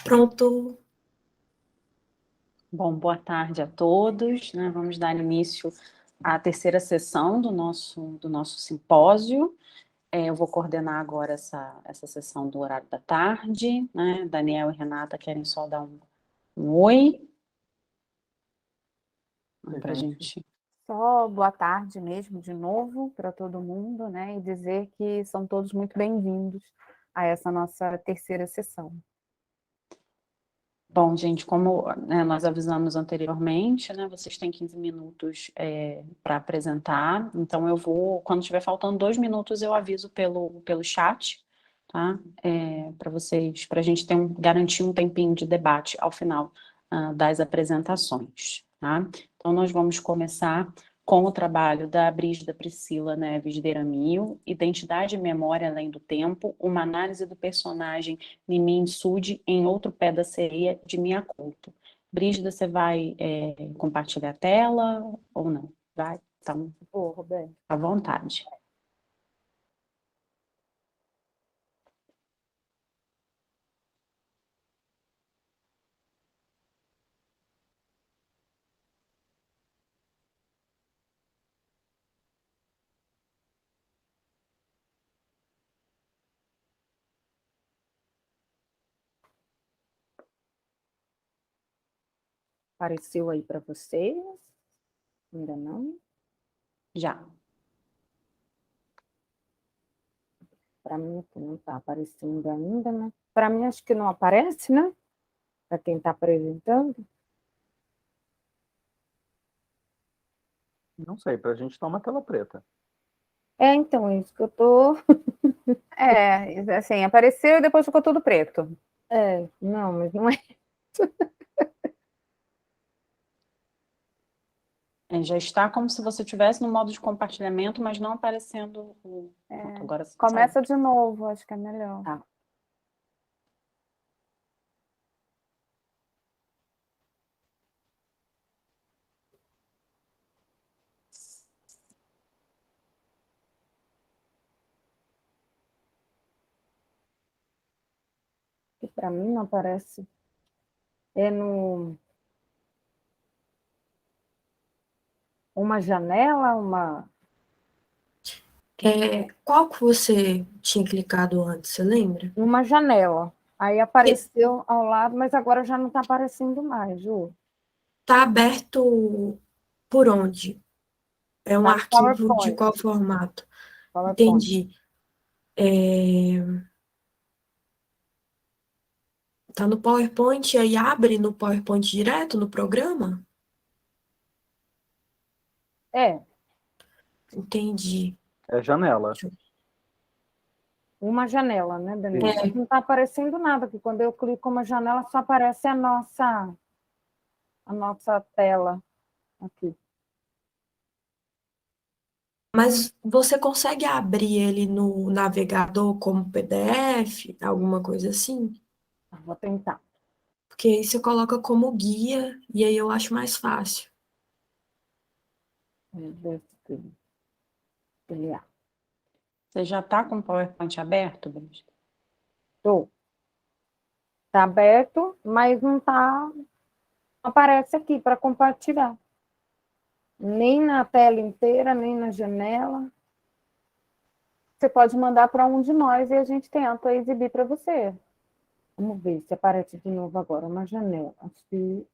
Pronto. Bom, boa tarde a todos, né? Vamos dar início à terceira sessão do nosso simpósio. Eu vou coordenar agora essa sessão do horário da tarde, né? Daniel e Renata querem só dar um oi para a gente. Só boa tarde mesmo, de novo, para todo mundo, né? E dizer que são todos muito bem-vindos a essa nossa terceira sessão. Bom, gente, como né, nós avisamos anteriormente, né, vocês têm 15 minutos para apresentar, então eu vou, quando estiver faltando 2 minutos, eu aviso pelo chat, tá? Para vocês, para a gente garantir um tempinho de debate ao final das apresentações, tá? Então, nós vamos começar com o trabalho da Brígida Priscila Neves Deramil, Identidade e Memória Além do Tempo, uma análise do personagem Nimin Sud em Outro Pé da Sereia, de Minha Culpa. Brígida, você vai compartilhar a tela ou não? Vai? Então, Roberto. à vontade. Apareceu aí para vocês? Ainda não? Já. Para mim aqui não está aparecendo ainda, né? Para mim acho que não aparece, né? Para quem está apresentando. Não sei, para a gente tá uma tela preta. Então, é isso que eu tô... assim, apareceu e depois ficou tudo preto. Não, mas não é. Já está como se você estivesse no modo de compartilhamento, mas não aparecendo o... Agora Começa de novo, acho que é melhor. Tá. Que para mim não aparece. É no... Uma janela, uma... Qual que você tinha clicado antes, você lembra? Uma janela. Aí apareceu ao lado, mas agora já não está aparecendo mais, Ju. Está aberto por onde? É um Tá no arquivo de PowerPoint. qual formato? PowerPoint. Entendi. Tá no PowerPoint e aí abre no PowerPoint direto no programa? Entendi. É janela. Uma janela, né, Daniela? É. Não está aparecendo nada, porque quando eu clico uma janela, só aparece a nossa tela aqui. Mas você consegue abrir ele no navegador como PDF, alguma coisa assim? Vou tentar. Porque aí você coloca como guia e aí eu acho mais fácil. Você já está com o PowerPoint aberto, Brígida? Estou. Está aberto, mas não aparece aqui para compartilhar. Nem na tela inteira, nem na janela. Você pode mandar para um de nós e a gente tenta exibir para você. Vamos ver se aparece de novo agora na janela. Acho que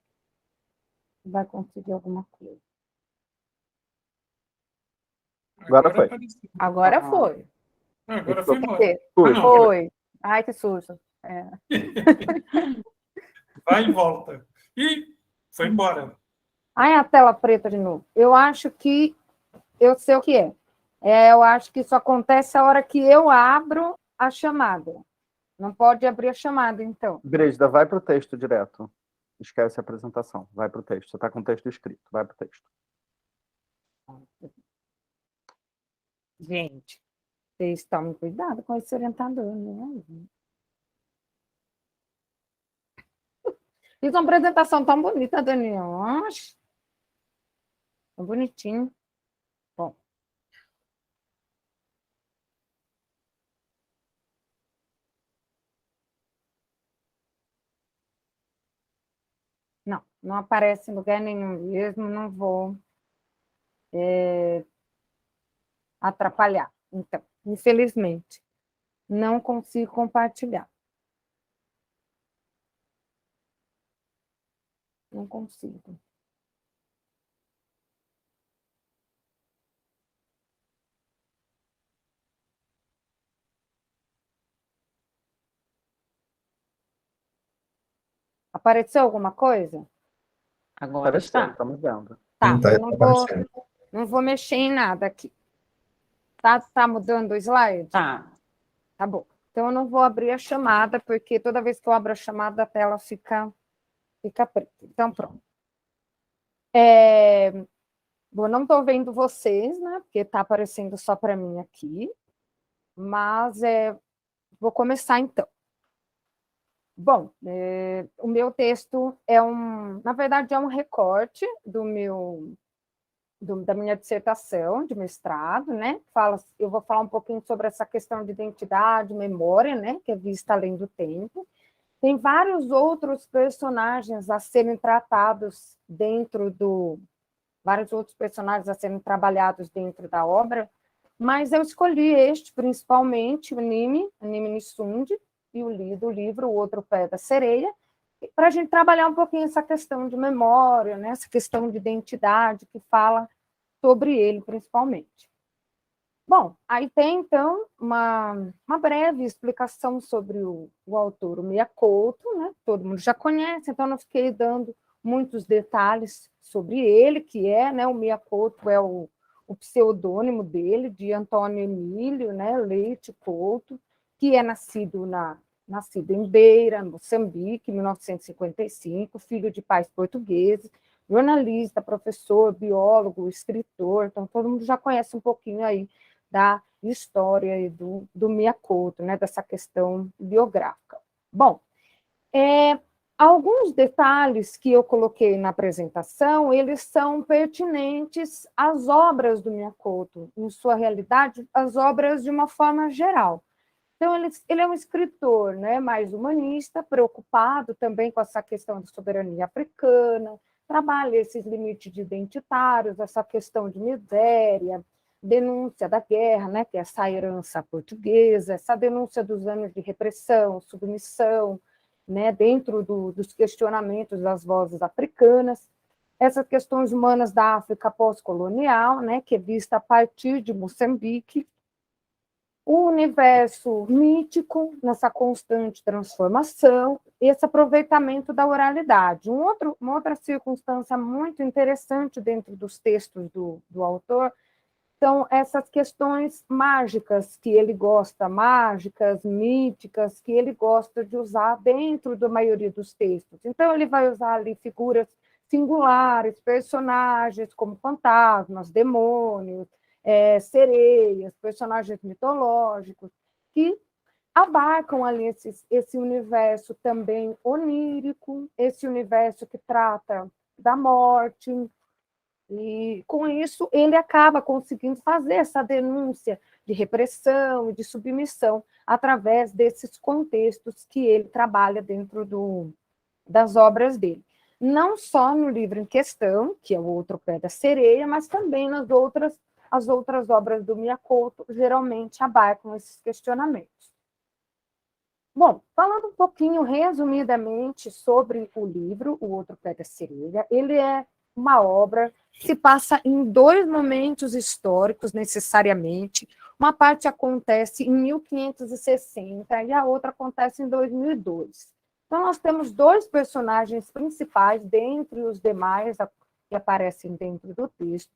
vai conseguir alguma coisa. Agora foi. Agora foi. Agora foi embora. Foi. Ai, que susto. Vai e volta. E foi embora. Ai, a tela preta de novo. Eu acho que... Eu sei o que é. Eu acho que isso acontece a hora que eu abro a chamada. Não pode abrir a chamada, então. Brígida, vai para o texto direto. Esquece a apresentação. Vai para o texto. Você está com o texto escrito. Vai para o texto. Gente, vocês tomem cuidado com esse orientador, né? Fiz uma apresentação tão bonita, Daniel. Tão bonitinho. Bom. Não, não aparece em lugar nenhum mesmo, não vou atrapalhar. Então, infelizmente, não consigo compartilhar. Não consigo. Apareceu alguma coisa? Agora Apareceu, está. estamos vendo. Tá, Sim, tá eu aparecendo. não vou mexer em nada aqui. Tá mudando o slide? Tá. Tá bom. Então, eu não vou abrir a chamada, porque toda vez que eu abro a chamada, a tela fica preta. Então, pronto. Bom, não estou vendo vocês, né? Porque está aparecendo só para mim aqui. Mas vou começar, então. Bom, o meu texto na verdade, é um recorte da minha dissertação de mestrado, né? Eu vou falar um pouquinho sobre essa questão de identidade, memória, né? Que é vista além do tempo. Tem vários outros personagens a serem tratados vários outros personagens a serem trabalhados dentro da obra, mas eu escolhi este, principalmente, o Nimi Nisundi, e o livro O Outro Pé da Sereia, para a gente trabalhar um pouquinho essa questão de memória, né? Essa questão de identidade, que fala sobre ele, principalmente. Bom, aí tem, então, uma breve explicação sobre o autor, o Miyakoto, né? Todo mundo já conhece, então não fiquei dando muitos detalhes sobre ele, que né? O Miyakoto é o pseudônimo dele, de Antônio Emílio, né? Leite Couto, que é nascido em Beira, Moçambique, em 1955, filho de pais portugueses, jornalista, professor, biólogo, escritor, então todo mundo já conhece um pouquinho aí da história e do Miyakoto, né, dessa questão biográfica. Bom, alguns detalhes que eu coloquei na apresentação, eles são pertinentes às obras do Miyakoto, em sua realidade, as obras de uma forma geral. Então, ele é um escritor, né, mais humanista, preocupado também com essa questão de soberania africana, trabalha esses limites identitários, essa questão de miséria, denúncia da guerra, né, que é essa herança portuguesa, essa denúncia dos anos de repressão, submissão, né, dentro dos questionamentos das vozes africanas, essas questões humanas da África pós-colonial, né, que é vista a partir de Moçambique, o universo mítico nessa constante transformação, esse aproveitamento da oralidade. Uma outra circunstância muito interessante dentro dos textos do autor são essas questões mágicas que ele gosta, mágicas, míticas, que ele gosta de usar dentro da maioria dos textos. Então, ele vai usar ali figuras singulares, personagens como fantasmas, demônios, sereias, personagens mitológicos, que abarcam ali esse universo também onírico, esse universo que trata da morte, e com isso ele acaba conseguindo fazer essa denúncia de repressão e de submissão através desses contextos que ele trabalha dentro das obras dele. Não só no livro em questão, que é O Outro Pé da Sereia, mas também as outras obras do Miyakoto geralmente abarcam esses questionamentos. Bom, falando um pouquinho resumidamente sobre o livro O Outro Pé da Sereia, ele é uma obra que se passa em dois momentos históricos, necessariamente. Uma parte acontece em 1560 e a outra acontece em 2002. Então, nós temos dois personagens principais, dentre os demais que aparecem dentro do texto,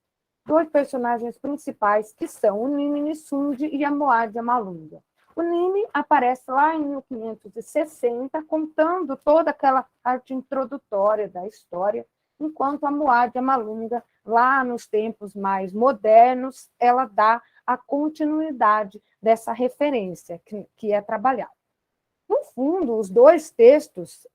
dois personagens principais que são o Nimi Nisundi e a Moadi Amalunga. O Nimi aparece lá em 1560, contando toda aquela parte introdutória da história, enquanto a Moadi Amalunga, lá nos tempos mais modernos, ela dá a continuidade dessa referência que é trabalhada. No fundo, os dois textos,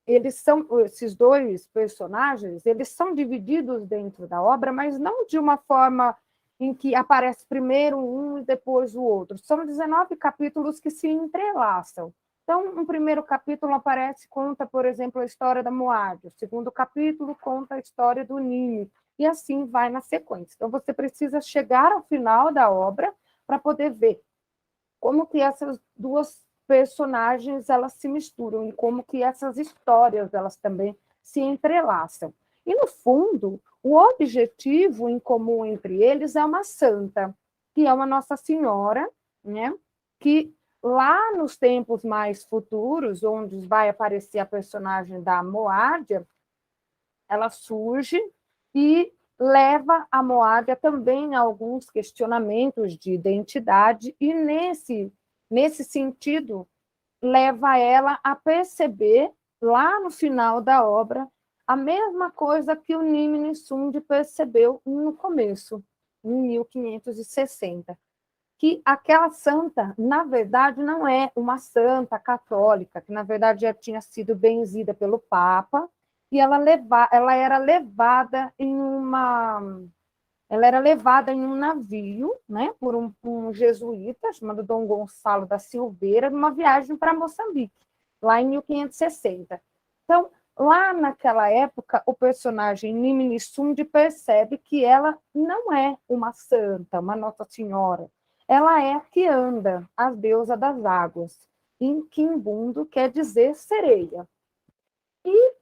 esses dois personagens, eles são divididos dentro da obra, mas não de uma forma em que aparece primeiro um e depois o outro. São 19 capítulos que se entrelaçam. Então, um primeiro capítulo aparece, conta, por exemplo, a história da Moab. O segundo capítulo conta a história do Nínive. E assim vai na sequência. Então, você precisa chegar ao final da obra para poder ver como que essas duas personagens elas se misturam e como que essas histórias elas também se entrelaçam. E, no fundo, o objetivo em comum entre eles é uma santa, que é uma Nossa Senhora, né? Que lá nos tempos mais futuros, onde vai aparecer a personagem da Moádia, ela surge e leva a Moádia também a alguns questionamentos de identidade, e nesse sentido, leva ela a perceber, lá no final da obra, a mesma coisa que o Nimini Sund percebeu no começo, em 1560, que aquela santa, na verdade, não é uma santa católica, que, na verdade, já tinha sido benzida pelo Papa, e ela era levada em um navio, né, por um jesuíta chamado Dom Gonçalo da Silveira, numa viagem para Moçambique, lá em 1560. Então, lá naquela época, o personagem Nimini Sund percebe que ela não é uma santa, uma Nossa Senhora. Ela é a que anda, a deusa das águas. Em Quimbundo quer dizer sereia. E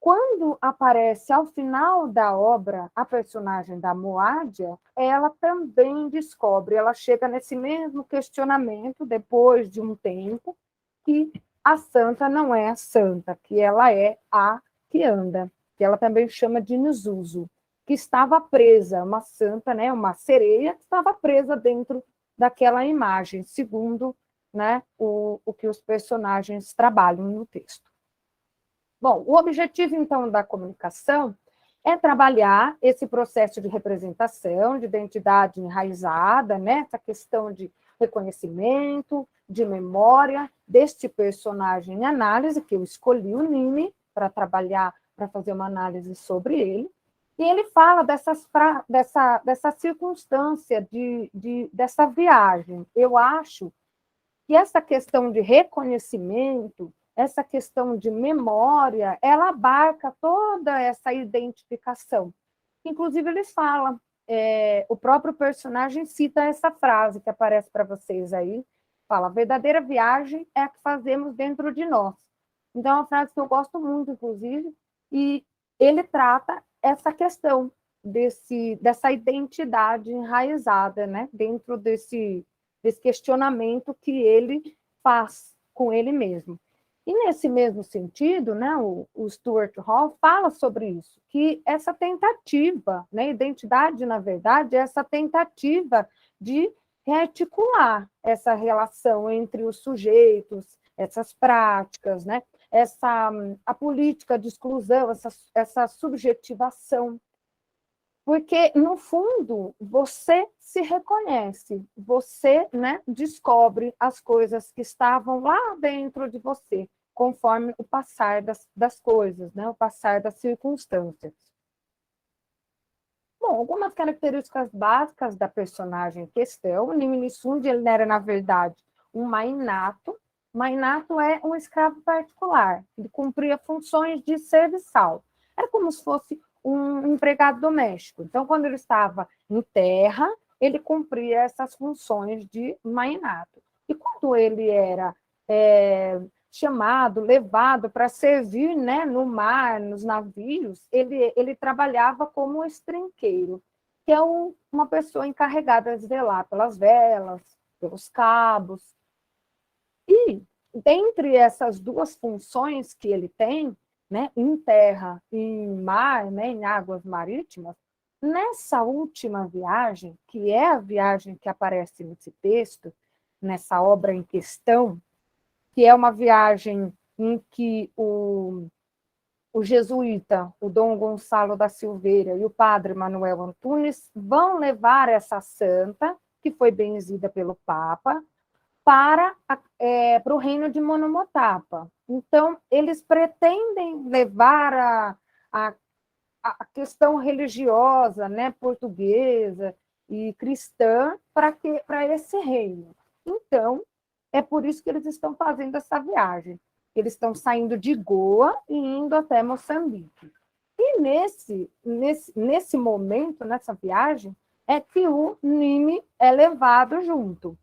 quando aparece ao final da obra a personagem da Moádia, ela também descobre, ela chega nesse mesmo questionamento, depois de um tempo, que a santa não é a santa, que ela é a que anda, que ela também chama de Nzuzu, que estava presa, uma santa, né, uma sereia, que estava presa dentro daquela imagem, segundo, né, o que os personagens trabalham no texto. Bom, o objetivo, então, da comunicação é trabalhar esse processo de representação, de identidade enraizada, né? Essa questão de reconhecimento, de memória deste personagem em análise, que eu escolhi o Nimi para trabalhar, para fazer uma análise sobre ele. E ele fala dessa circunstância, dessa viagem. Eu acho que essa questão de reconhecimento, essa questão de memória, ela abarca toda essa identificação. Inclusive, eles falam, o próprio personagem cita essa frase que aparece para vocês aí, fala, a verdadeira viagem é a que fazemos dentro de nós. Então, é uma frase que eu gosto muito, inclusive, e ele trata essa questão dessa identidade enraizada, né, dentro desse questionamento que ele faz com ele mesmo. E nesse mesmo sentido, né, o Stuart Hall fala sobre isso, que essa tentativa, né, identidade, na verdade, é essa tentativa de rearticular essa relação entre os sujeitos, essas práticas, né, a política de exclusão, essa subjetivação. Porque, no fundo, você se reconhece, você, né, descobre as coisas que estavam lá dentro de você, conforme o passar das coisas, né, o passar das circunstâncias. Bom, algumas características básicas da personagem em questão, o Nimini Sund, ele era, na verdade, um mainato. Mainato é um escravo particular, ele cumpria funções de serviçal. Era como se fosse um empregado doméstico. Então, quando ele estava em terra, ele cumpria essas funções de mainato. E quando ele era chamado, levado para servir, né, no mar, nos navios, ele trabalhava como estrenqueiro, que é uma pessoa encarregada de zelar pelas velas, pelos cabos. E, dentre essas duas funções que ele tem, né, em terra e em mar, né, em águas marítimas, nessa última viagem, que é a viagem que aparece nesse texto, nessa obra em questão, que é uma viagem em que o jesuíta, o Dom Gonçalo da Silveira e o padre Manuel Antunes vão levar essa santa, que foi benzida pelo Papa, para o reino de Monomotapa. Então, eles pretendem levar a questão religiosa, né, portuguesa e cristã para esse reino. Então, é por isso que eles estão fazendo essa viagem. Eles estão saindo de Goa e indo até Moçambique. E nesse momento, nessa viagem, é que o Nime é levado junto.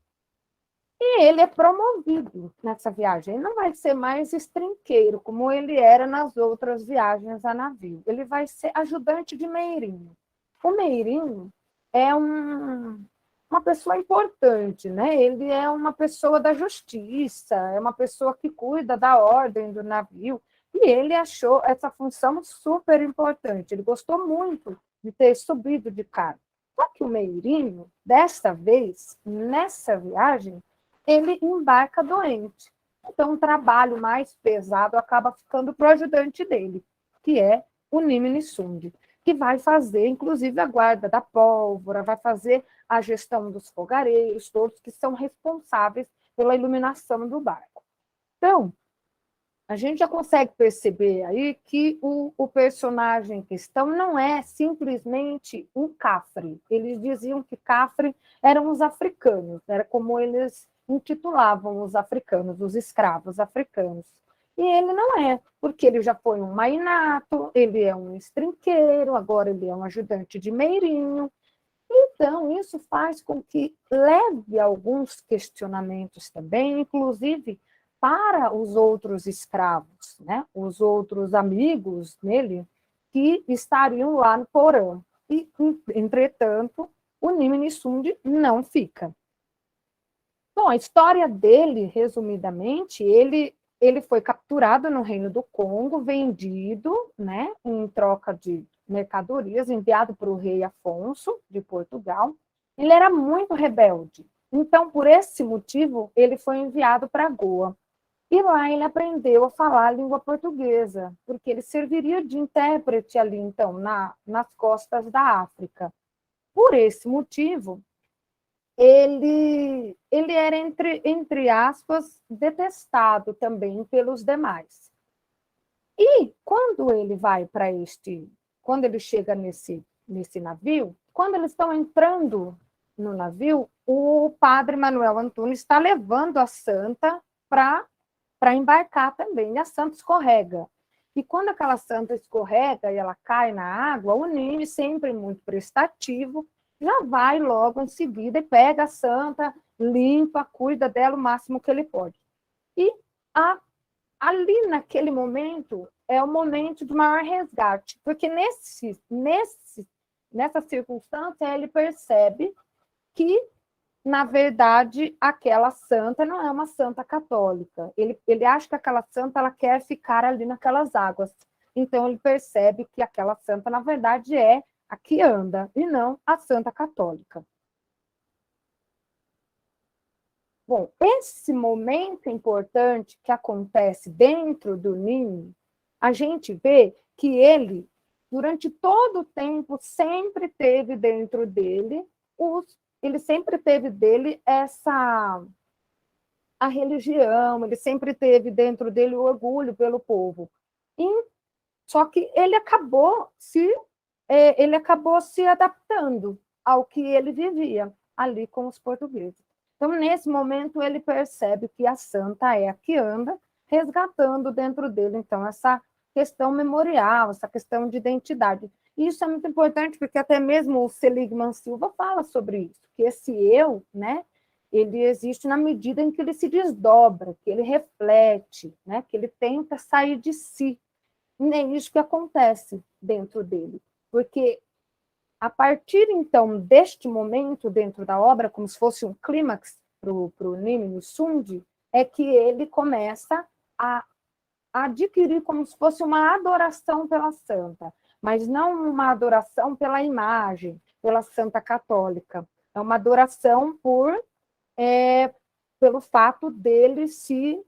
E ele é promovido nessa viagem. Ele não vai ser mais estrinqueiro, como ele era nas outras viagens a navio. Ele vai ser ajudante de meirinho. O meirinho é uma pessoa importante, né? Ele é uma pessoa da justiça, é uma pessoa que cuida da ordem do navio. E ele achou essa função super importante. Ele gostou muito de ter subido de cargo. Só que o meirinho, desta vez, nessa viagem, ele embarca doente. Então, o trabalho mais pesado acaba ficando para o ajudante dele, que é o Nimini Sund, que vai fazer, inclusive, a guarda da pólvora, vai fazer a gestão dos fogareiros, todos que são responsáveis pela iluminação do barco. Então, a gente já consegue perceber aí que o personagem em questão não é simplesmente um cafre. Eles diziam que cafre eram os africanos, era como eles intitulavam os africanos, os escravos africanos. E ele não é, porque ele já foi um mainato, ele é um estrinqueiro, agora ele é um ajudante de meirinho. Então, isso faz com que leve alguns questionamentos também, inclusive para os outros escravos, né? Os outros amigos dele que estariam lá no porão. E, entretanto, o Nimini Sund não fica. Bom, a história dele, resumidamente, ele foi capturado no Reino do Congo, vendido, né, em troca de mercadorias, enviado para o rei Afonso, de Portugal. Ele era muito rebelde. Então, por esse motivo, ele foi enviado para Goa. E lá ele aprendeu a falar a língua portuguesa, porque ele serviria de intérprete ali, então, nas costas da África. Por esse motivo, ele era, entre aspas, detestado também pelos demais. E quando ele vai para quando ele chega nesse navio, quando eles estão entrando no navio, o padre Manuel Antunes está levando a santa para embarcar também, e a santa escorrega. E quando aquela santa escorrega e ela cai na água, o Nime, sempre muito prestativo, já vai logo em seguida e pega a santa, limpa, cuida dela o máximo que ele pode. E ali naquele momento é o momento de maior resgate, porque nessa circunstância ele percebe que, na verdade, aquela santa não é uma santa católica. Ele acha que aquela santa ela quer ficar ali naquelas águas. Então ele percebe que aquela santa, na verdade, é a que anda, e não a santa católica. Bom, esse momento importante que acontece dentro do ninho, a gente vê que ele, durante todo o tempo, sempre teve dentro dele a religião, ele sempre teve dentro dele o orgulho pelo povo. Só que ele acabou se adaptando ao que ele vivia ali com os portugueses. Então, nesse momento, ele percebe que a santa é a que anda, resgatando dentro dele, então, essa questão memorial, essa questão de identidade. E isso é muito importante, porque até mesmo o Seligman Silva fala sobre isso, que esse eu, né, ele existe na medida em que ele se desdobra, que ele reflete, né, que ele tenta sair de si. E é isso que acontece dentro dele. Porque a partir, então, deste momento dentro da obra, como se fosse um clímax para o Nimini Sund, é que ele começa a adquirir como se fosse uma adoração pela santa, mas não uma adoração pela imagem, pela santa católica. É uma adoração pelo fato dele se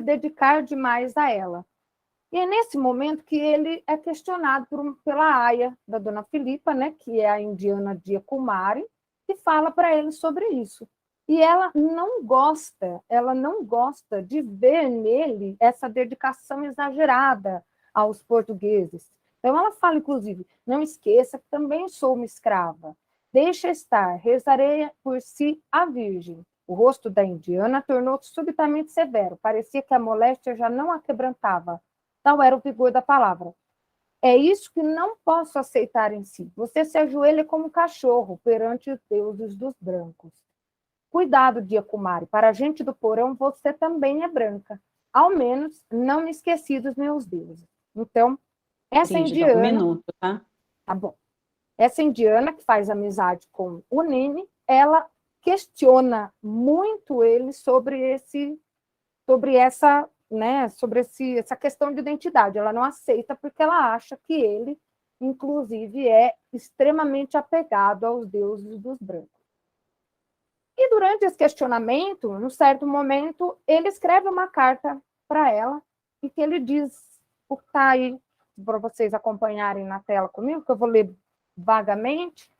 dedicar demais a ela. E é nesse momento que ele é questionado pela aia da Dona Filipa, né, que é a indiana Dia Kumari, que fala para ele sobre isso. E ela não gosta de ver nele essa dedicação exagerada aos portugueses. Então ela fala, inclusive, não esqueça que também sou uma escrava. Deixa estar, rezarei por si a Virgem. O rosto da indiana tornou-se subitamente severo. Parecia que a moléstia já não a quebrantava. Tal era o vigor da palavra. É isso que não posso aceitar em si. Você se ajoelha como um cachorro perante os deuses dos brancos. Cuidado, Diakumari. Para a gente do porão, você também é branca. Ao menos, não me esqueci dos meus deuses. Então, essa Brígida, um indiana... minuto, tá? Tá bom. Essa indiana que faz amizade com o Nini, ela questiona muito ele sobre essa, né, essa questão de identidade. Ela não aceita porque ela acha que ele, inclusive, é extremamente apegado aos deuses dos brancos. E durante esse questionamento, num certo momento, ele escreve uma carta para ela e que ele diz, o que está aí para vocês acompanharem na tela comigo, que eu vou ler vagamente,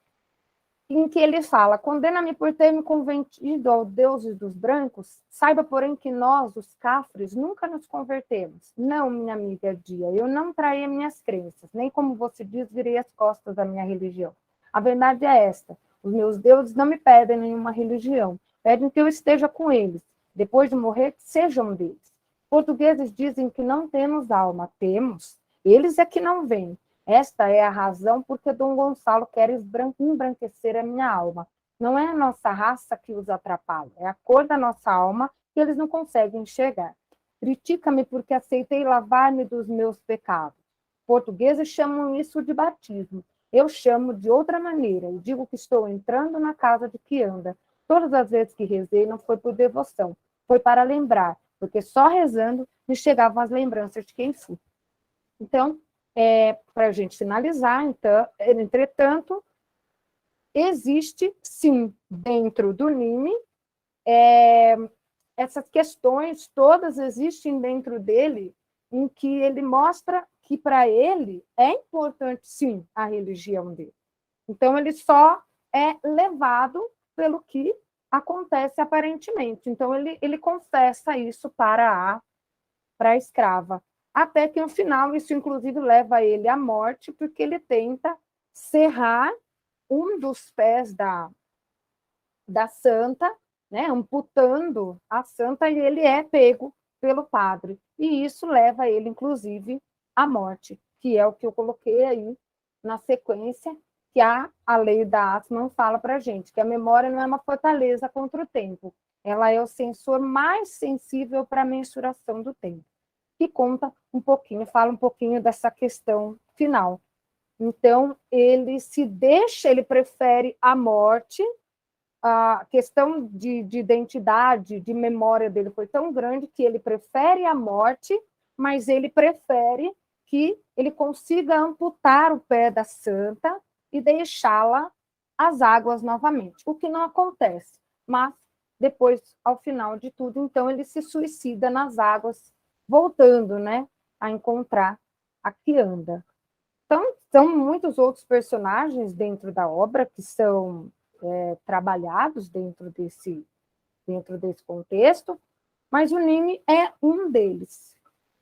em que ele fala: condena-me por ter me convertido aos deuses dos brancos, saiba, porém, que nós, os cafres, nunca nos convertemos. Não, minha amiga Dia, eu não traí minhas crenças, nem, como você diz, virei as costas da minha religião. A verdade é esta: os meus deuses não me pedem nenhuma religião, pedem que eu esteja com eles. Depois de morrer, que sejam deles. Portugueses dizem que não temos alma. Temos. Eles é que não vêm. Esta é a razão porque Dom Gonçalo quer embranquecer a minha alma. Não é a nossa raça que os atrapalha, é a cor da nossa alma que eles não conseguem enxergar. Critica-me porque aceitei lavar-me dos meus pecados. Portugueses chamam isso de batismo. Eu chamo de outra maneira e digo que estou entrando na casa de Kianda. Todas as vezes que rezei não foi por devoção, foi para lembrar, porque só rezando me chegavam as lembranças de quem fui. Então, para a gente finalizar, então, entretanto, existe, sim, dentro do Nini, essas questões todas existem dentro dele, em que ele mostra que, para ele, é importante, sim, a religião dele. Então, ele só é levado pelo que acontece aparentemente. Então, ele confessa isso para a escrava. Até que, no final, isso, inclusive, leva ele à morte, porque ele tenta serrar um dos pés da santa, né, amputando a santa, e ele é pego pelo padre. E isso leva ele, inclusive, à morte, que é o que eu coloquei aí na sequência, que a lei da Atman fala para a gente, que a memória não é uma fortaleza contra o tempo, ela é o sensor mais sensível para a mensuração do tempo. Que conta um pouquinho, fala um pouquinho dessa questão final. Então, ele ele prefere a morte, a questão de identidade, de memória dele foi tão grande que ele prefere a morte, mas ele prefere que ele consiga amputar o pé da santa e deixá-la às águas novamente, o que não acontece. Mas, depois, ao final de tudo, então, ele se suicida nas águas, voltando, né, a encontrar a Kianda. Então, são muitos outros personagens dentro da obra que são trabalhados dentro desse contexto, mas o Nini é um deles.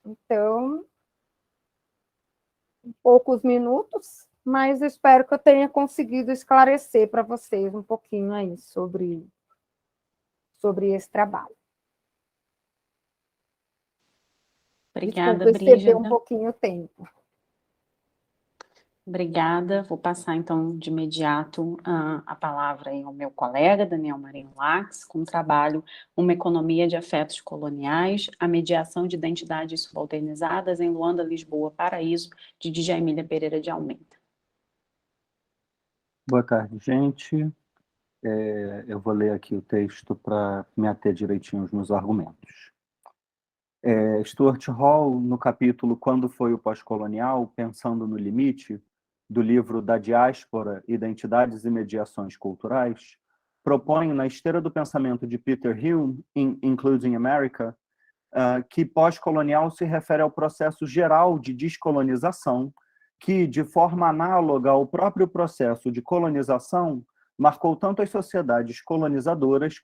Então, poucos minutos, mas espero que eu tenha conseguido esclarecer para vocês um pouquinho aí sobre esse trabalho. Obrigada, Desculpa exceder um Brígida. pouquinho o tempo. Obrigada. Vou passar, então, de imediato a palavra aí ao meu colega, Daniel Marinho Lax, com o trabalho Uma Economia de Afetos Coloniais, a mediação de identidades subalternizadas em Luanda, Lisboa, Paraíso, de Djamília Pereira de Almeida. Boa tarde, gente. Eu vou ler aqui o texto para me ater direitinho nos argumentos. Stuart Hall, no capítulo Quando foi o Pós-Colonial, Pensando no Limite, do livro Da Diáspora, Identidades e Mediações Culturais, propõe, na esteira do pensamento de Peter Hume, em Including America, que pós-colonial se refere ao processo geral de descolonização, que, de forma análoga ao próprio processo de colonização, marcou tanto as sociedades colonizadoras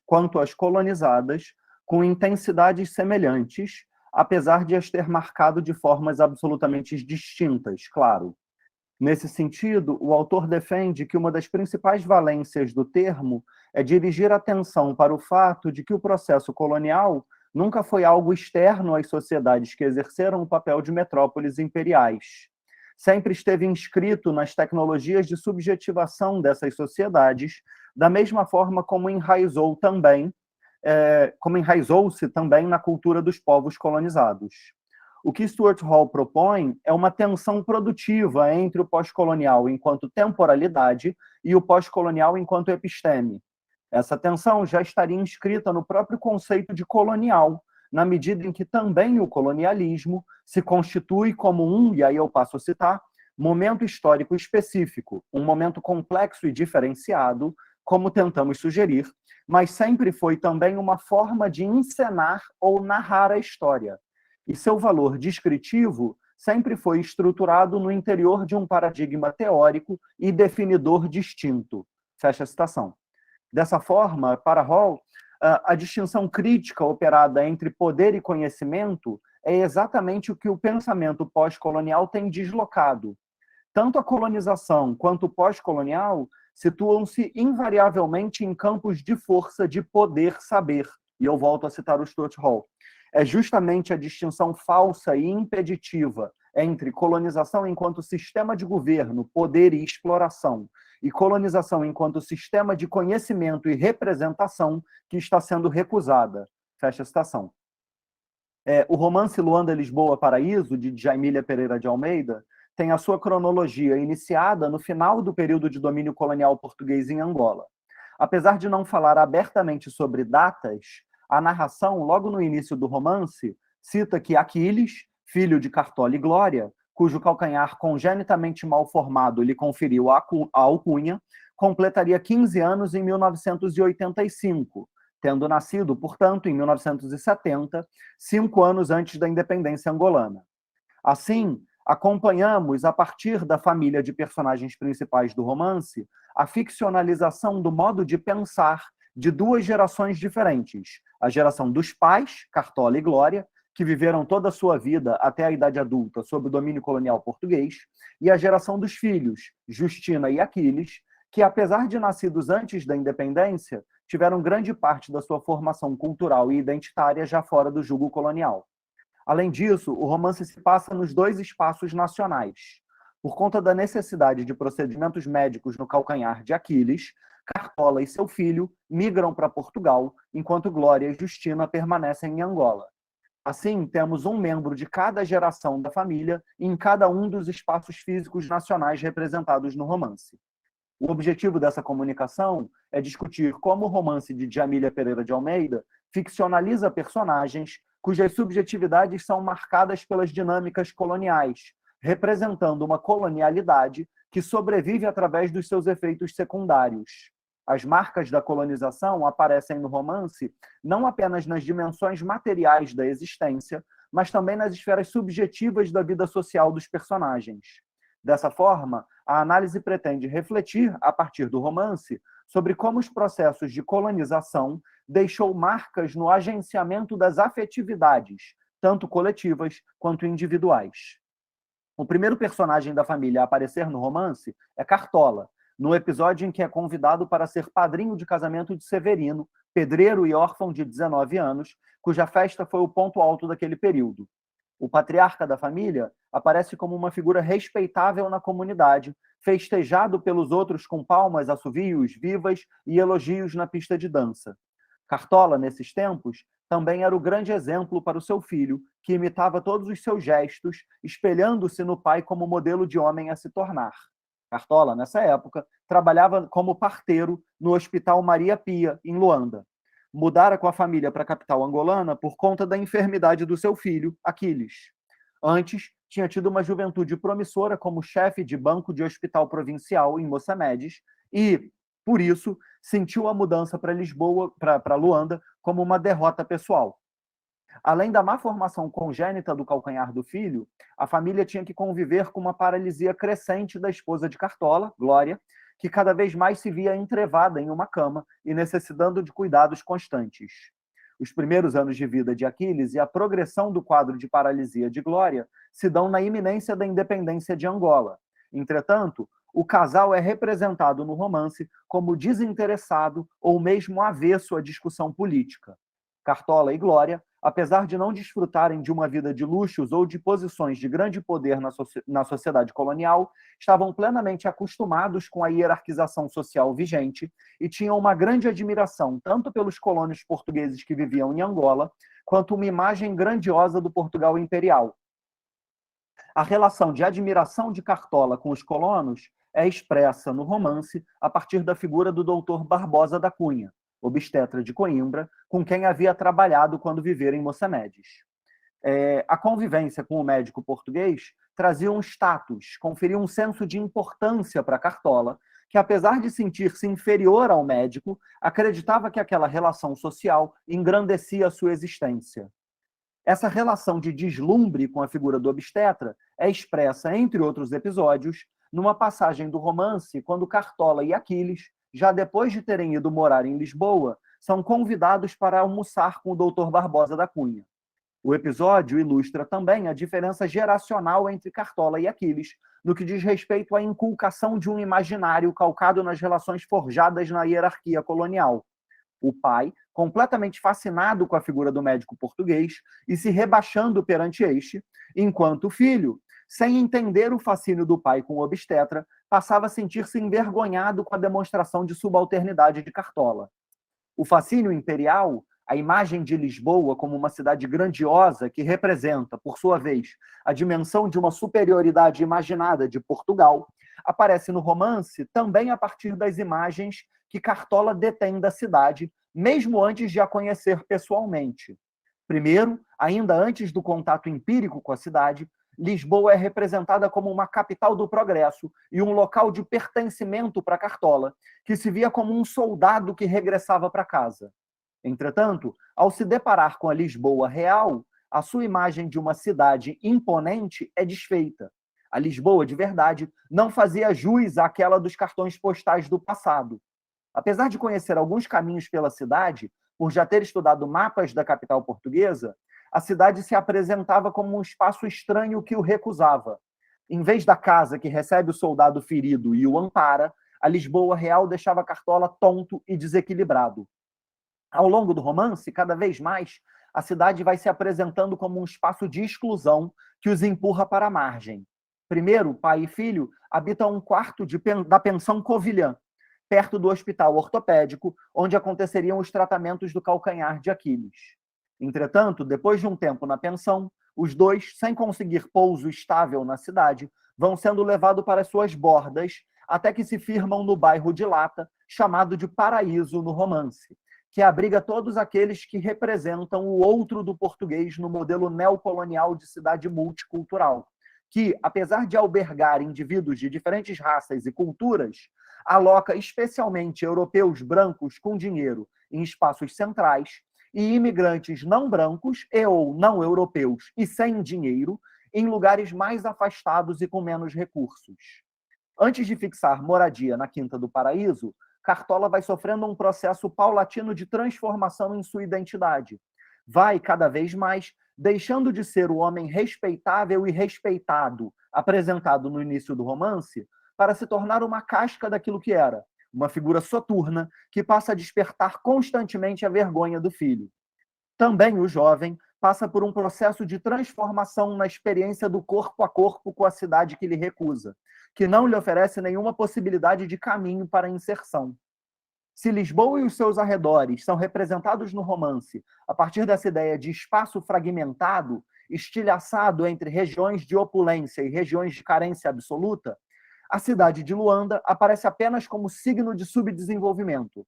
quanto as colonizadas, com intensidades semelhantes, apesar de as ter marcado de formas absolutamente distintas, claro. Nesse sentido, o autor defende que uma das principais valências do termo é dirigir a atenção para o fato de que o processo colonial nunca foi algo externo às sociedades que exerceram o papel de metrópoles imperiais. Sempre esteve inscrito nas tecnologias de subjetivação dessas sociedades, da mesma forma como enraizou-se também na cultura dos povos colonizados. O que Stuart Hall propõe é uma tensão produtiva entre o pós-colonial enquanto temporalidade e o pós-colonial enquanto episteme. Essa tensão já estaria inscrita no próprio conceito de colonial, na medida em que também o colonialismo se constitui como e aí eu passo a citar, momento histórico específico, um momento complexo e diferenciado, como tentamos sugerir, mas sempre foi também uma forma de encenar ou narrar a história. E seu valor descritivo sempre foi estruturado no interior de um paradigma teórico e definidor distinto. Fecha a citação. Dessa forma, para Hall, a distinção crítica operada entre poder e conhecimento é exatamente o que o pensamento pós-colonial tem deslocado. Tanto a colonização quanto o pós-colonial situam-se invariavelmente em campos de força de poder-saber. E eu volto a citar o Stuart Hall. É justamente a distinção falsa e impeditiva entre colonização enquanto sistema de governo, poder e exploração, e colonização enquanto sistema de conhecimento e representação que está sendo recusada. Fecha a citação. O romance Luanda, Lisboa, Paraíso, de Djamília Pereira de Almeida, tem a sua cronologia iniciada no final do período de domínio colonial português em Angola. Apesar de não falar abertamente sobre datas, a narração, logo no início do romance, cita que Aquiles, filho de Cartola e Glória, cujo calcanhar congenitamente mal formado lhe conferiu a alcunha, completaria 15 anos em 1985, tendo nascido, portanto, em 1970, 5 anos antes da independência angolana. Assim, acompanhamos, a partir da família de personagens principais do romance, a ficcionalização do modo de pensar de duas gerações diferentes. A geração dos pais, Cartola e Glória, que viveram toda a sua vida até a idade adulta sob o domínio colonial português, e a geração dos filhos, Justina e Aquiles, que, apesar de nascidos antes da independência, tiveram grande parte da sua formação cultural e identitária já fora do jugo colonial. Além disso, o romance se passa nos dois espaços nacionais. Por conta da necessidade de procedimentos médicos no calcanhar de Aquiles, Cartola e seu filho migram para Portugal, enquanto Glória e Justina permanecem em Angola. Assim, temos um membro de cada geração da família em cada um dos espaços físicos nacionais representados no romance. O objetivo dessa comunicação é discutir como o romance de Djamília Pereira de Almeida ficcionaliza personagens cujas subjetividades são marcadas pelas dinâmicas coloniais, representando uma colonialidade que sobrevive através dos seus efeitos secundários. As marcas da colonização aparecem no romance não apenas nas dimensões materiais da existência, mas também nas esferas subjetivas da vida social dos personagens. Dessa forma, a análise pretende refletir, a partir do romance, sobre como os processos de colonização deixou marcas no agenciamento das afetividades, tanto coletivas quanto individuais. O primeiro personagem da família a aparecer no romance é Cartola, no episódio em que é convidado para ser padrinho de casamento de Severino, pedreiro e órfão de 19 anos, cuja festa foi o ponto alto daquele período. O patriarca da família aparece como uma figura respeitável na comunidade, festejado pelos outros com palmas, assovios, vivas e elogios na pista de dança. Cartola, nesses tempos, também era o grande exemplo para o seu filho, que imitava todos os seus gestos, espelhando-se no pai como modelo de homem a se tornar. Cartola, nessa época, trabalhava como parteiro no Hospital Maria Pia, em Luanda. Mudara com a família para a capital angolana por conta da enfermidade do seu filho, Aquiles. Antes, tinha tido uma juventude promissora como chefe de banco de hospital provincial em Moçamedes e, por isso, sentiu a mudança para Lisboa, para Luanda, como uma derrota pessoal. Além da má formação congênita do calcanhar do filho, a família tinha que conviver com uma paralisia crescente da esposa de Cartola, Glória, que cada vez mais se via entrevada em uma cama e necessitando de cuidados constantes. Os primeiros anos de vida de Aquiles e a progressão do quadro de paralisia de Glória se dão na iminência da independência de Angola. Entretanto, o casal é representado no romance como desinteressado ou mesmo avesso à discussão política. Cartola e Glória, apesar de não desfrutarem de uma vida de luxos ou de posições de grande poder na sociedade colonial, estavam plenamente acostumados com a hierarquização social vigente e tinham uma grande admiração tanto pelos colonos portugueses que viviam em Angola, quanto uma imagem grandiosa do Portugal imperial. A relação de admiração de Cartola com os colonos é expressa no romance a partir da figura do doutor Barbosa da Cunha, obstetra de Coimbra, com quem havia trabalhado quando vivera em Moçamedes. A convivência com o médico português trazia um status, conferia um senso de importância para Cartola, que, apesar de sentir-se inferior ao médico, acreditava que aquela relação social engrandecia a sua existência. Essa relação de deslumbre com a figura do obstetra é expressa, entre outros episódios, numa passagem do romance, quando Cartola e Aquiles, já depois de terem ido morar em Lisboa, são convidados para almoçar com o doutor Barbosa da Cunha. O episódio ilustra também a diferença geracional entre Cartola e Aquiles, no que diz respeito à inculcação de um imaginário calcado nas relações forjadas na hierarquia colonial. O pai, completamente fascinado com a figura do médico português e se rebaixando perante este, enquanto o filho, sem entender o fascínio do pai com o obstetra, passava a sentir-se envergonhado com a demonstração de subalternidade de Cartola. O fascínio imperial, a imagem de Lisboa como uma cidade grandiosa que representa, por sua vez, a dimensão de uma superioridade imaginada de Portugal, aparece no romance também a partir das imagens que Cartola detém da cidade, mesmo antes de a conhecer pessoalmente. Primeiro, ainda antes do contato empírico com a cidade, Lisboa é representada como uma capital do progresso e um local de pertencimento para Cartola, que se via como um soldado que regressava para casa. Entretanto, ao se deparar com a Lisboa real, a sua imagem de uma cidade imponente é desfeita. A Lisboa de verdade não fazia jus àquela dos cartões postais do passado. Apesar de conhecer alguns caminhos pela cidade, por já ter estudado mapas da capital portuguesa, a cidade se apresentava como um espaço estranho que o recusava. Em vez da casa que recebe o soldado ferido e o ampara, a Lisboa real deixava Cartola tonto e desequilibrado. Ao longo do romance, cada vez mais, a cidade vai se apresentando como um espaço de exclusão que os empurra para a margem. Primeiro, pai e filho habitam um quarto da pensão Covilhã, perto do hospital ortopédico, onde aconteceriam os tratamentos do calcanhar de Aquiles. Entretanto, depois de um tempo na pensão, os dois, sem conseguir pouso estável na cidade, vão sendo levados para suas bordas, até que se firmam no bairro de Lata, chamado de Paraíso no romance, que abriga todos aqueles que representam o outro do português no modelo neocolonial de cidade multicultural, que, apesar de albergar indivíduos de diferentes raças e culturas, aloca especialmente europeus brancos com dinheiro em espaços centrais e imigrantes não brancos e ou não europeus e sem dinheiro em lugares mais afastados e com menos recursos. Antes de fixar moradia na Quinta do Paraíso, Cartola vai sofrendo um processo paulatino de transformação em sua identidade. Vai, cada vez mais, deixando de ser o homem respeitável e respeitado, apresentado no início do romance, para se tornar uma casca daquilo que era, uma figura soturna que passa a despertar constantemente a vergonha do filho. Também o jovem passa por um processo de transformação na experiência do corpo a corpo com a cidade que lhe recusa, que não lhe oferece nenhuma possibilidade de caminho para a inserção. Se Lisboa e os seus arredores são representados no romance a partir dessa ideia de espaço fragmentado, estilhaçado entre regiões de opulência e regiões de carência absoluta, a cidade de Luanda aparece apenas como signo de subdesenvolvimento.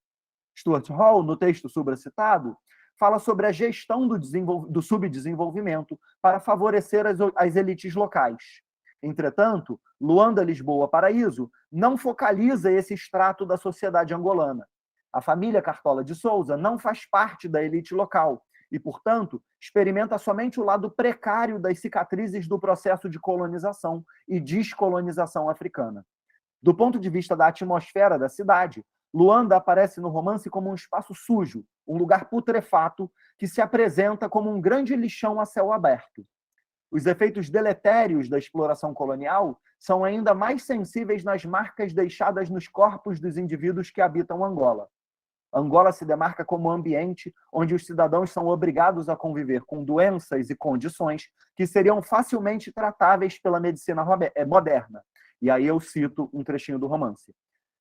Stuart Hall, no texto supracitado, fala sobre a gestão do subdesenvolvimento para favorecer as elites locais. Entretanto, Luanda, Lisboa, Paraíso não focaliza esse extrato da sociedade angolana. A família Cartola de Souza não faz parte da elite local e, portanto, experimenta somente o lado precário das cicatrizes do processo de colonização e descolonização africana. Do ponto de vista da atmosfera da cidade, Luanda aparece no romance como um espaço sujo, um lugar putrefato que se apresenta como um grande lixão a céu aberto. Os efeitos deletérios da exploração colonial são ainda mais sensíveis nas marcas deixadas nos corpos dos indivíduos que habitam Angola. Angola se demarca como ambiente onde os cidadãos são obrigados a conviver com doenças e condições que seriam facilmente tratáveis pela medicina moderna. E aí eu cito um trechinho do romance.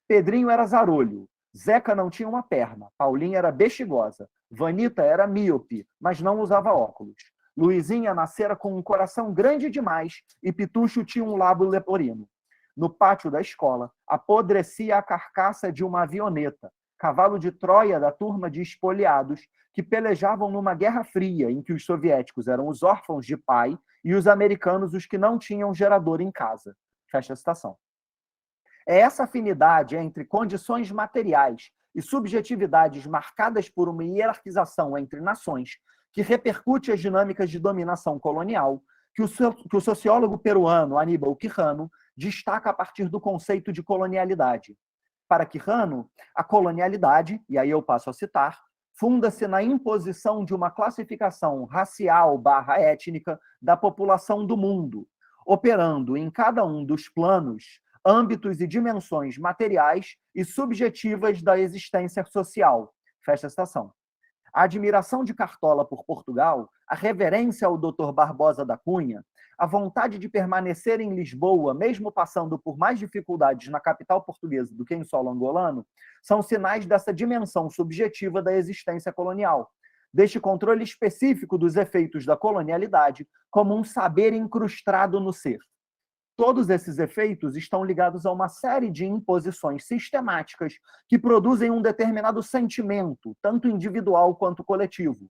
Pedrinho era zarolho, Zeca não tinha uma perna, Paulinha era bexigosa, Vanita era míope, mas não usava óculos. Luizinha nascera com um coração grande demais e Pitucho tinha um lábio leporino. No pátio da escola, apodrecia a carcaça de uma avioneta, cavalo de Troia da turma de espoliados que pelejavam numa guerra fria em que os soviéticos eram os órfãos de pai e os americanos os que não tinham gerador em casa. Fecha a citação. É essa afinidade entre condições materiais e subjetividades marcadas por uma hierarquização entre nações que repercute as dinâmicas de dominação colonial que o sociólogo peruano Aníbal Quijano destaca a partir do conceito de colonialidade. Para Quijano, a colonialidade, e aí eu passo a citar, funda-se na imposição de uma classificação racial/étnica da população do mundo, operando em cada um dos planos, âmbitos e dimensões materiais e subjetivas da existência social. Fecha a citação. A admiração de Cartola por Portugal, a reverência ao Dr. Barbosa da Cunha, a vontade de permanecer em Lisboa, mesmo passando por mais dificuldades na capital portuguesa do que em solo angolano, são sinais dessa dimensão subjetiva da existência colonial, deste controle específico dos efeitos da colonialidade como um saber incrustado no ser. Todos esses efeitos estão ligados a uma série de imposições sistemáticas que produzem um determinado sentimento, tanto individual quanto coletivo.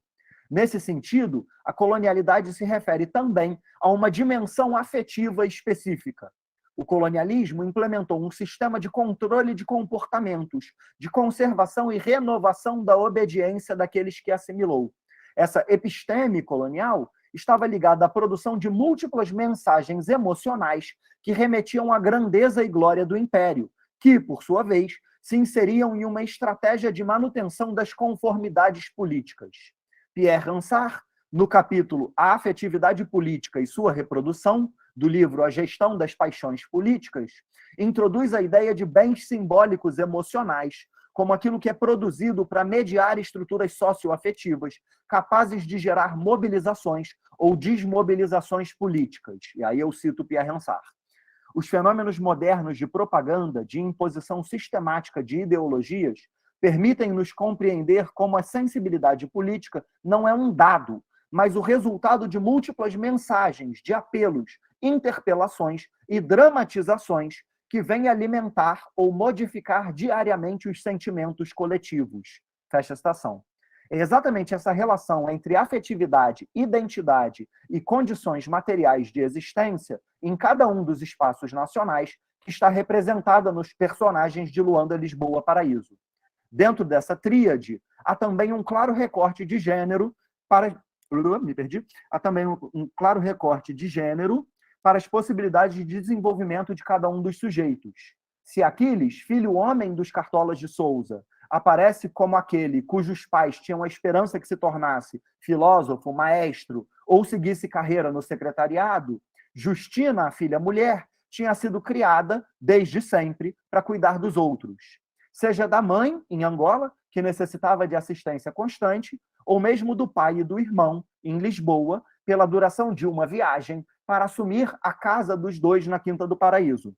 Nesse sentido, a colonialidade se refere também a uma dimensão afetiva específica. O colonialismo implementou um sistema de controle de comportamentos, de conservação e renovação da obediência daqueles que assimilou. Essa episteme colonial estava ligada à produção de múltiplas mensagens emocionais que remetiam à grandeza e glória do império, que, por sua vez, se inseriam em uma estratégia de manutenção das conformidades políticas. Pierre Ronsard, no capítulo A Afetividade Política e Sua Reprodução, do livro A Gestão das Paixões Políticas, introduz a ideia de bens simbólicos emocionais como aquilo que é produzido para mediar estruturas socioafetivas capazes de gerar mobilizações ou desmobilizações políticas. E aí eu cito Pierre Ronsard. Os fenômenos modernos de propaganda, de imposição sistemática de ideologias, permitem-nos compreender como a sensibilidade política não é um dado, mas o resultado de múltiplas mensagens, de apelos, interpelações e dramatizações que vêm alimentar ou modificar diariamente os sentimentos coletivos. Fecha a citação. É exatamente essa relação entre afetividade, identidade e condições materiais de existência em cada um dos espaços nacionais que está representada nos personagens de Luanda, Lisboa, Paraíso. Dentro dessa tríade, há também um claro recorte de gênero para... Há também um claro recorte de gênero para as possibilidades de desenvolvimento de cada um dos sujeitos. Se Aquiles, filho homem dos Cartolas de Souza, aparece como aquele cujos pais tinham a esperança que se tornasse filósofo, maestro ou seguisse carreira no secretariado, Justina, a filha mulher, tinha sido criada, desde sempre, para cuidar dos outros. Seja da mãe, em Angola, que necessitava de assistência constante, ou mesmo do pai e do irmão, em Lisboa, pela duração de uma viagem, para assumir a casa dos dois na Quinta do Paraíso.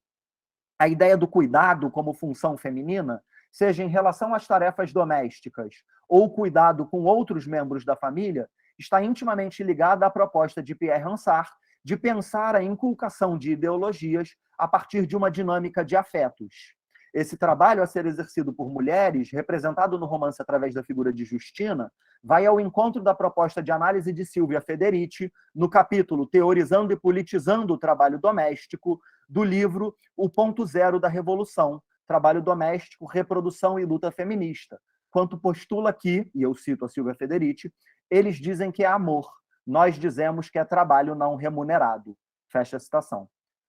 A ideia do cuidado como função feminina, seja em relação às tarefas domésticas ou cuidado com outros membros da família, está intimamente ligada à proposta de Pierre Ronsard de pensar a inculcação de ideologias a partir de uma dinâmica de afetos. Esse trabalho a ser exercido por mulheres, representado no romance através da figura de Justina, vai ao encontro da proposta de análise de Silvia Federici no capítulo Teorizando e Politizando o Trabalho Doméstico, do livro O Ponto Zero da Revolução, Trabalho Doméstico, Reprodução e Luta Feminista, quanto postula que, e eu cito a Silvia Federici, eles dizem que é amor, nós dizemos que é trabalho não remunerado. Fecha a citação.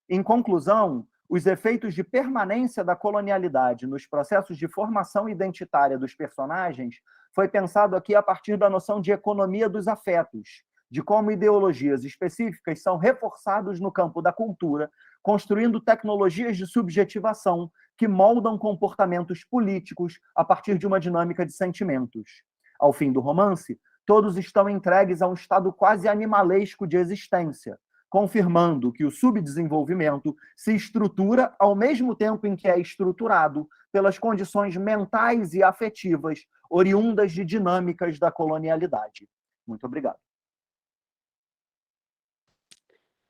Em conclusão, os efeitos de permanência da colonialidade nos processos de formação identitária dos personagens foi pensado aqui a partir da noção de economia dos afetos, de como ideologias específicas são reforçados no campo da cultura, construindo tecnologias de subjetivação que moldam comportamentos políticos a partir de uma dinâmica de sentimentos. Ao fim do romance, todos estão entregues a um estado quase animalesco de existência, confirmando que o subdesenvolvimento se estrutura ao mesmo tempo em que é estruturado pelas condições mentais e afetivas oriundas de dinâmicas da colonialidade. Muito obrigado.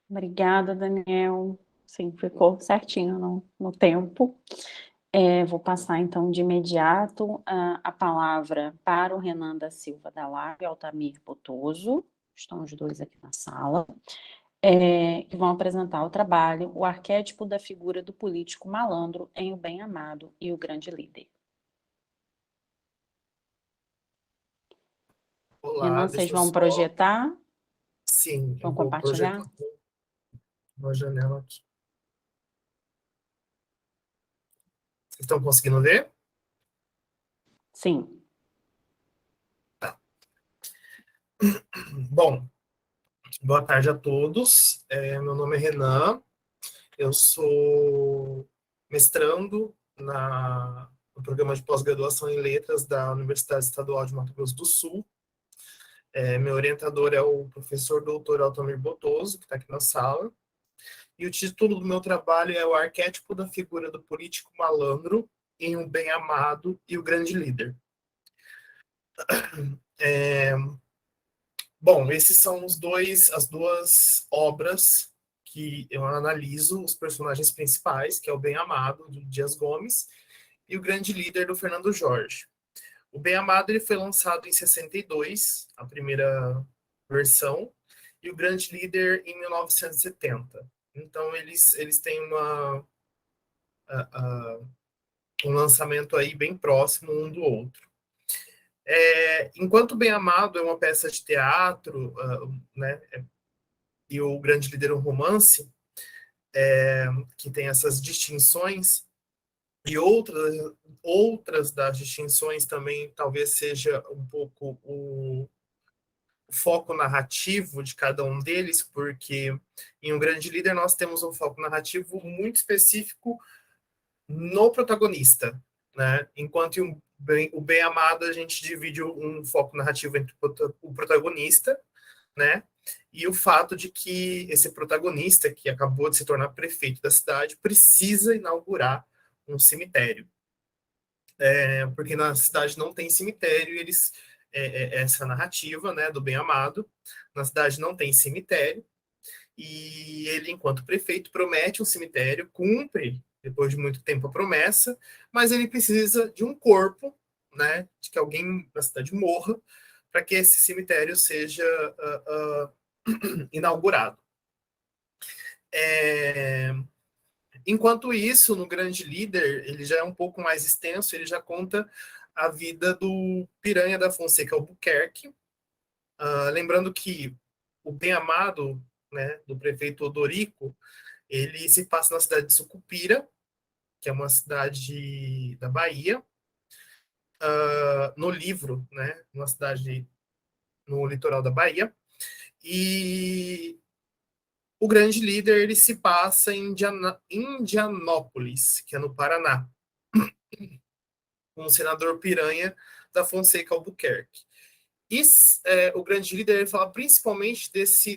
Obrigada, Daniel. Sim, ficou certinho no tempo. Vou passar, então, de imediato a palavra para o Renan da Silva da Lago e Altamir Botoso, estão os dois aqui na sala, que vão apresentar o trabalho O Arquétipo da Figura do Político Malandro em O Bem Amado e o Grande Líder. Olá, Renan, vocês vão projetar? Sim, Vão eu vou compartilhar? projetar uma janela aqui. Vocês estão conseguindo ver? Sim. Bom, boa tarde a todos. Meu nome é Renan. Eu sou mestrando no programa de pós-graduação em Letras da Universidade Estadual de Mato Grosso do Sul. Meu orientador é o professor doutor Altamir Botoso, que está aqui na sala. E o título do meu trabalho é O Arquétipo da Figura do Político Malandro em O Bem Amado e o Grande Líder. Bom, esses são as duas obras que eu analiso os personagens principais, que é O Bem Amado, do Dias Gomes, e o Grande Líder, do Fernando Jorge. O Bem Amado ele foi lançado em 62, a primeira versão, e o Grande Líder em 1970. Então, eles têm um lançamento aí bem próximo um do outro. Enquanto Bem Amado é uma peça de teatro, né, e o Grande Líder é um romance, que tem essas distinções, e outras das distinções também talvez seja um pouco o foco narrativo de cada um deles, porque em Um Grande Líder nós temos um foco narrativo muito específico no protagonista, né? Enquanto em o Bem Amado a gente divide um foco narrativo entre o protagonista, né? E o fato de que esse protagonista, que acabou de se tornar prefeito da cidade, precisa inaugurar um cemitério. Porque na cidade não tem cemitério, essa narrativa, né, do Bem Amado, na cidade não tem cemitério, e ele, enquanto prefeito, promete um cemitério, cumpre, depois de muito tempo, a promessa, mas ele precisa de um corpo, né, de que alguém na cidade morra, para que esse cemitério seja inaugurado. Enquanto isso, no Grande Líder, ele já é um pouco mais extenso, ele já conta a vida do Piranha da Fonseca Albuquerque. Lembrando que o Bem Amado, né, do prefeito Odorico, ele se passa na cidade de Sucupira, que é uma cidade da Bahia. No livro, né, uma cidade no litoral da Bahia. E o Grande Líder ele se passa em Indianópolis, que é no Paraná, com o senador Piranha da Fonseca Albuquerque. E o Grande Líder ele fala principalmente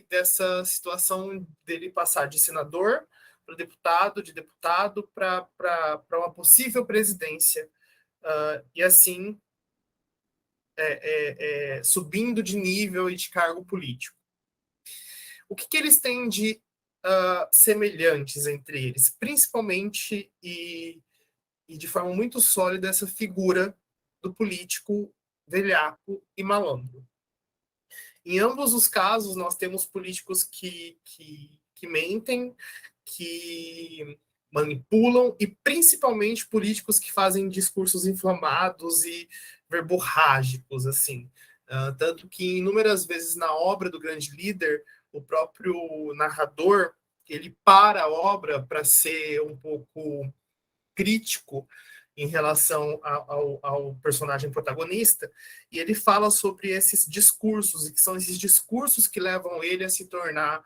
dessa situação dele passar de senador para deputado, de deputado para uma possível presidência, e assim subindo de nível e de cargo político. O que eles têm de semelhantes entre eles? Principalmente e de forma muito sólida essa figura do político velhaco e malandro. Em ambos os casos, nós temos políticos que mentem, que manipulam, e principalmente políticos que fazem discursos inflamados e verborrágicos, assim. Tanto que inúmeras vezes na obra do Grande Líder, o próprio narrador, ele para a obra para ser um pouco crítico em relação ao personagem protagonista, e ele fala sobre esses discursos, e que são esses discursos que levam ele a se tornar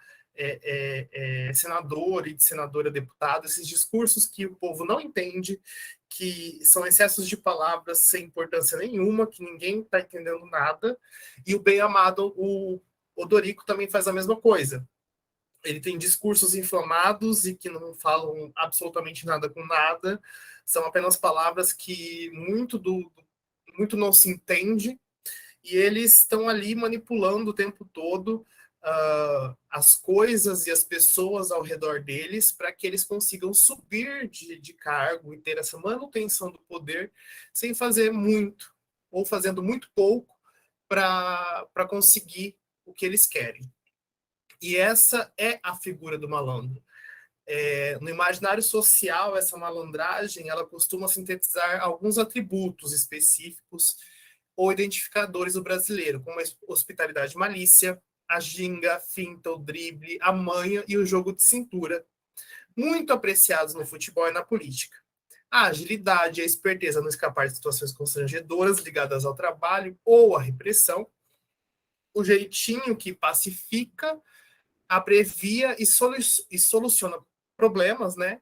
senador e de senadora deputado, esses discursos que o povo não entende, que são excessos de palavras sem importância nenhuma, que ninguém está entendendo nada, e o bem-amado, o Odorico, também faz a mesma coisa. Ele tem discursos inflamados e que não falam absolutamente nada com nada, são apenas palavras que muito não se entende, e eles estão ali manipulando o tempo todo as coisas e as pessoas ao redor deles para que eles consigam subir de cargo e ter essa manutenção do poder sem fazer muito, ou fazendo muito pouco para conseguir o que eles querem. E essa é a figura do malandro. No imaginário social, essa malandragem ela costuma sintetizar alguns atributos específicos ou identificadores do brasileiro, como a hospitalidade e malícia, a ginga, a finta, o drible, a manha e o jogo de cintura, muito apreciados no futebol e na política. A agilidade e a esperteza no escapar de situações constrangedoras ligadas ao trabalho ou à repressão, o jeitinho que pacifica, abrevia e soluciona problemas, né?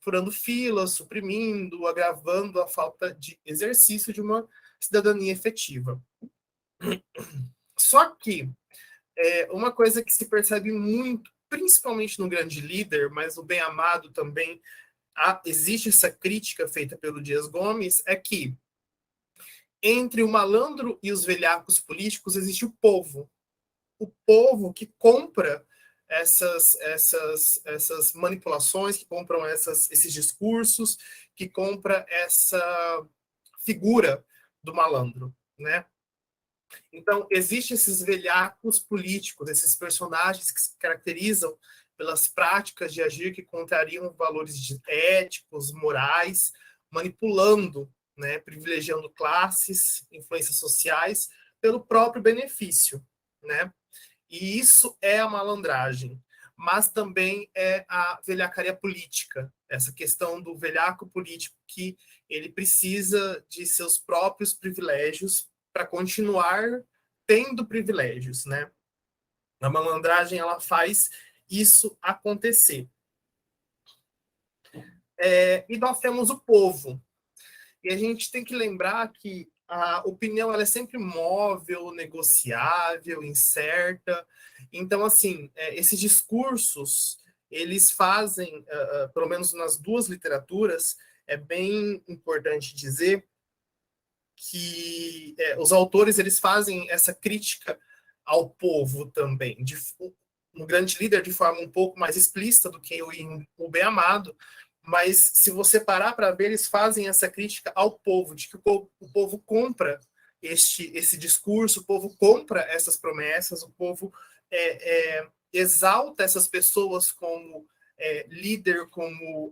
Furando filas, suprimindo, agravando a falta de exercício de uma cidadania efetiva. Só que uma coisa que se percebe muito, principalmente no grande líder, mas no bem-amado também, existe essa crítica feita pelo Dias Gomes, é que entre o malandro e os velhacos políticos existe o povo. O povo que compra essas manipulações, que compram esses discursos, que compra essa figura do malandro, né? Então, existem esses velhacos políticos, esses personagens que se caracterizam pelas práticas de agir que contrariam valores éticos, morais, manipulando, né, privilegiando classes, influências sociais, pelo próprio benefício, né? E isso é a malandragem, mas também é a velhacaria política, essa questão do velhaco político que ele precisa de seus próprios privilégios para continuar tendo privilégios, né? A malandragem ela faz isso acontecer. E nós temos o povo. E a gente tem que lembrar que a opinião ela é sempre móvel, negociável, incerta. Então, assim, esses discursos, eles fazem, pelo menos nas duas literaturas, é bem importante dizer que os autores eles fazem essa crítica ao povo também, no Grande Líder de forma um pouco mais explícita do que o Bem Amado, mas se você parar para ver, eles fazem essa crítica ao povo, de que o povo compra esse discurso, o povo compra essas promessas, o povo exalta essas pessoas como líder, como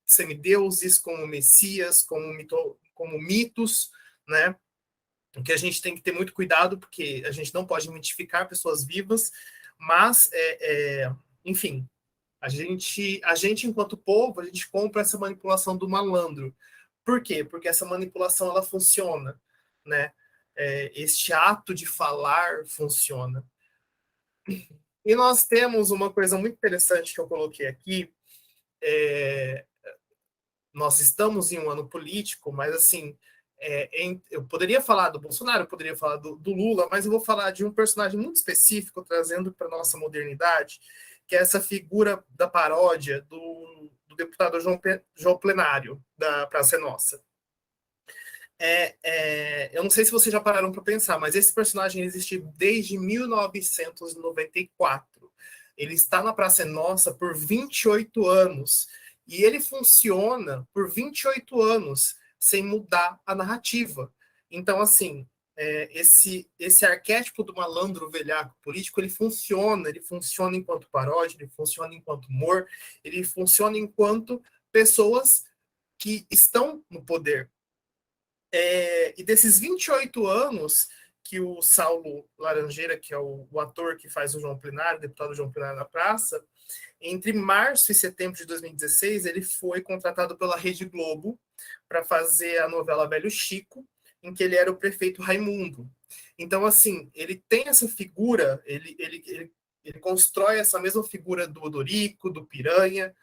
semideuses, como messias, como mitos, né? O que a gente tem que ter muito cuidado, porque a gente não pode mitificar pessoas vivas, mas, enfim, a gente, enquanto povo, a gente compra essa manipulação do malandro. Por quê? Porque essa manipulação, ela funciona, né? Este ato de falar funciona. E nós temos uma coisa muito interessante que eu coloquei aqui. Nós estamos em um ano político, mas, assim, eu poderia falar do Bolsonaro, eu poderia falar do Lula, mas eu vou falar de um personagem muito específico, trazendo para a nossa modernidade, que é essa figura da paródia do deputado João Plenário, da Praça é Nossa. Eu não sei se vocês já pararam para pensar, mas esse personagem existe desde 1994. Ele está na Praça é Nossa por 28 anos. E ele funciona por 28 anos, sem mudar a narrativa. Então, assim, esse arquétipo do malandro velhaco político, ele funciona enquanto paródia, ele funciona enquanto humor, ele funciona enquanto pessoas que estão no poder. E desses 28 anos que o Saulo Laranjeira, que é o ator que faz o João Plenário, o deputado João Plenário na praça, entre março e setembro de 2016, ele foi contratado pela Rede Globo para fazer a novela Velho Chico, em que ele era o prefeito Raimundo. Então, assim, ele tem essa figura, ele constrói essa mesma figura do Odorico, do Piranha,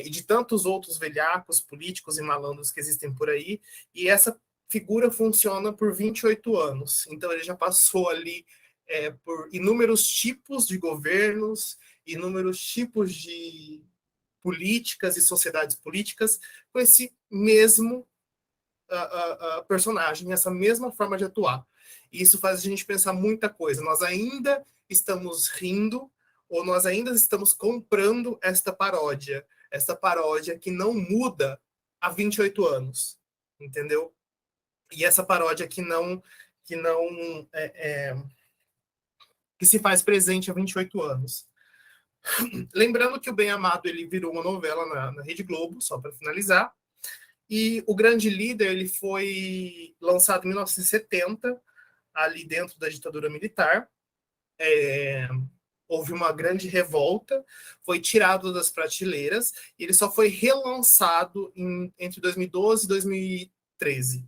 e de tantos outros velhacos, políticos e malandros que existem por aí, e essa figura funciona por 28 anos. Então, ele já passou ali por inúmeros tipos de governos, inúmeros tipos de políticas e sociedades políticas, com esse mesmo personagem, essa mesma forma de atuar. E isso faz a gente pensar muita coisa. Nós ainda estamos rindo, ou nós ainda estamos comprando esta paródia que não muda há 28 anos, entendeu? E essa paródia que se faz presente há 28 anos. Lembrando que o Bem Amado ele virou uma novela na Rede Globo, só para finalizar, e o Grande Líder ele foi lançado em 1970, ali dentro da ditadura militar. Houve uma grande revolta, foi tirado das prateleiras, e ele só foi relançado entre 2012 e 2013.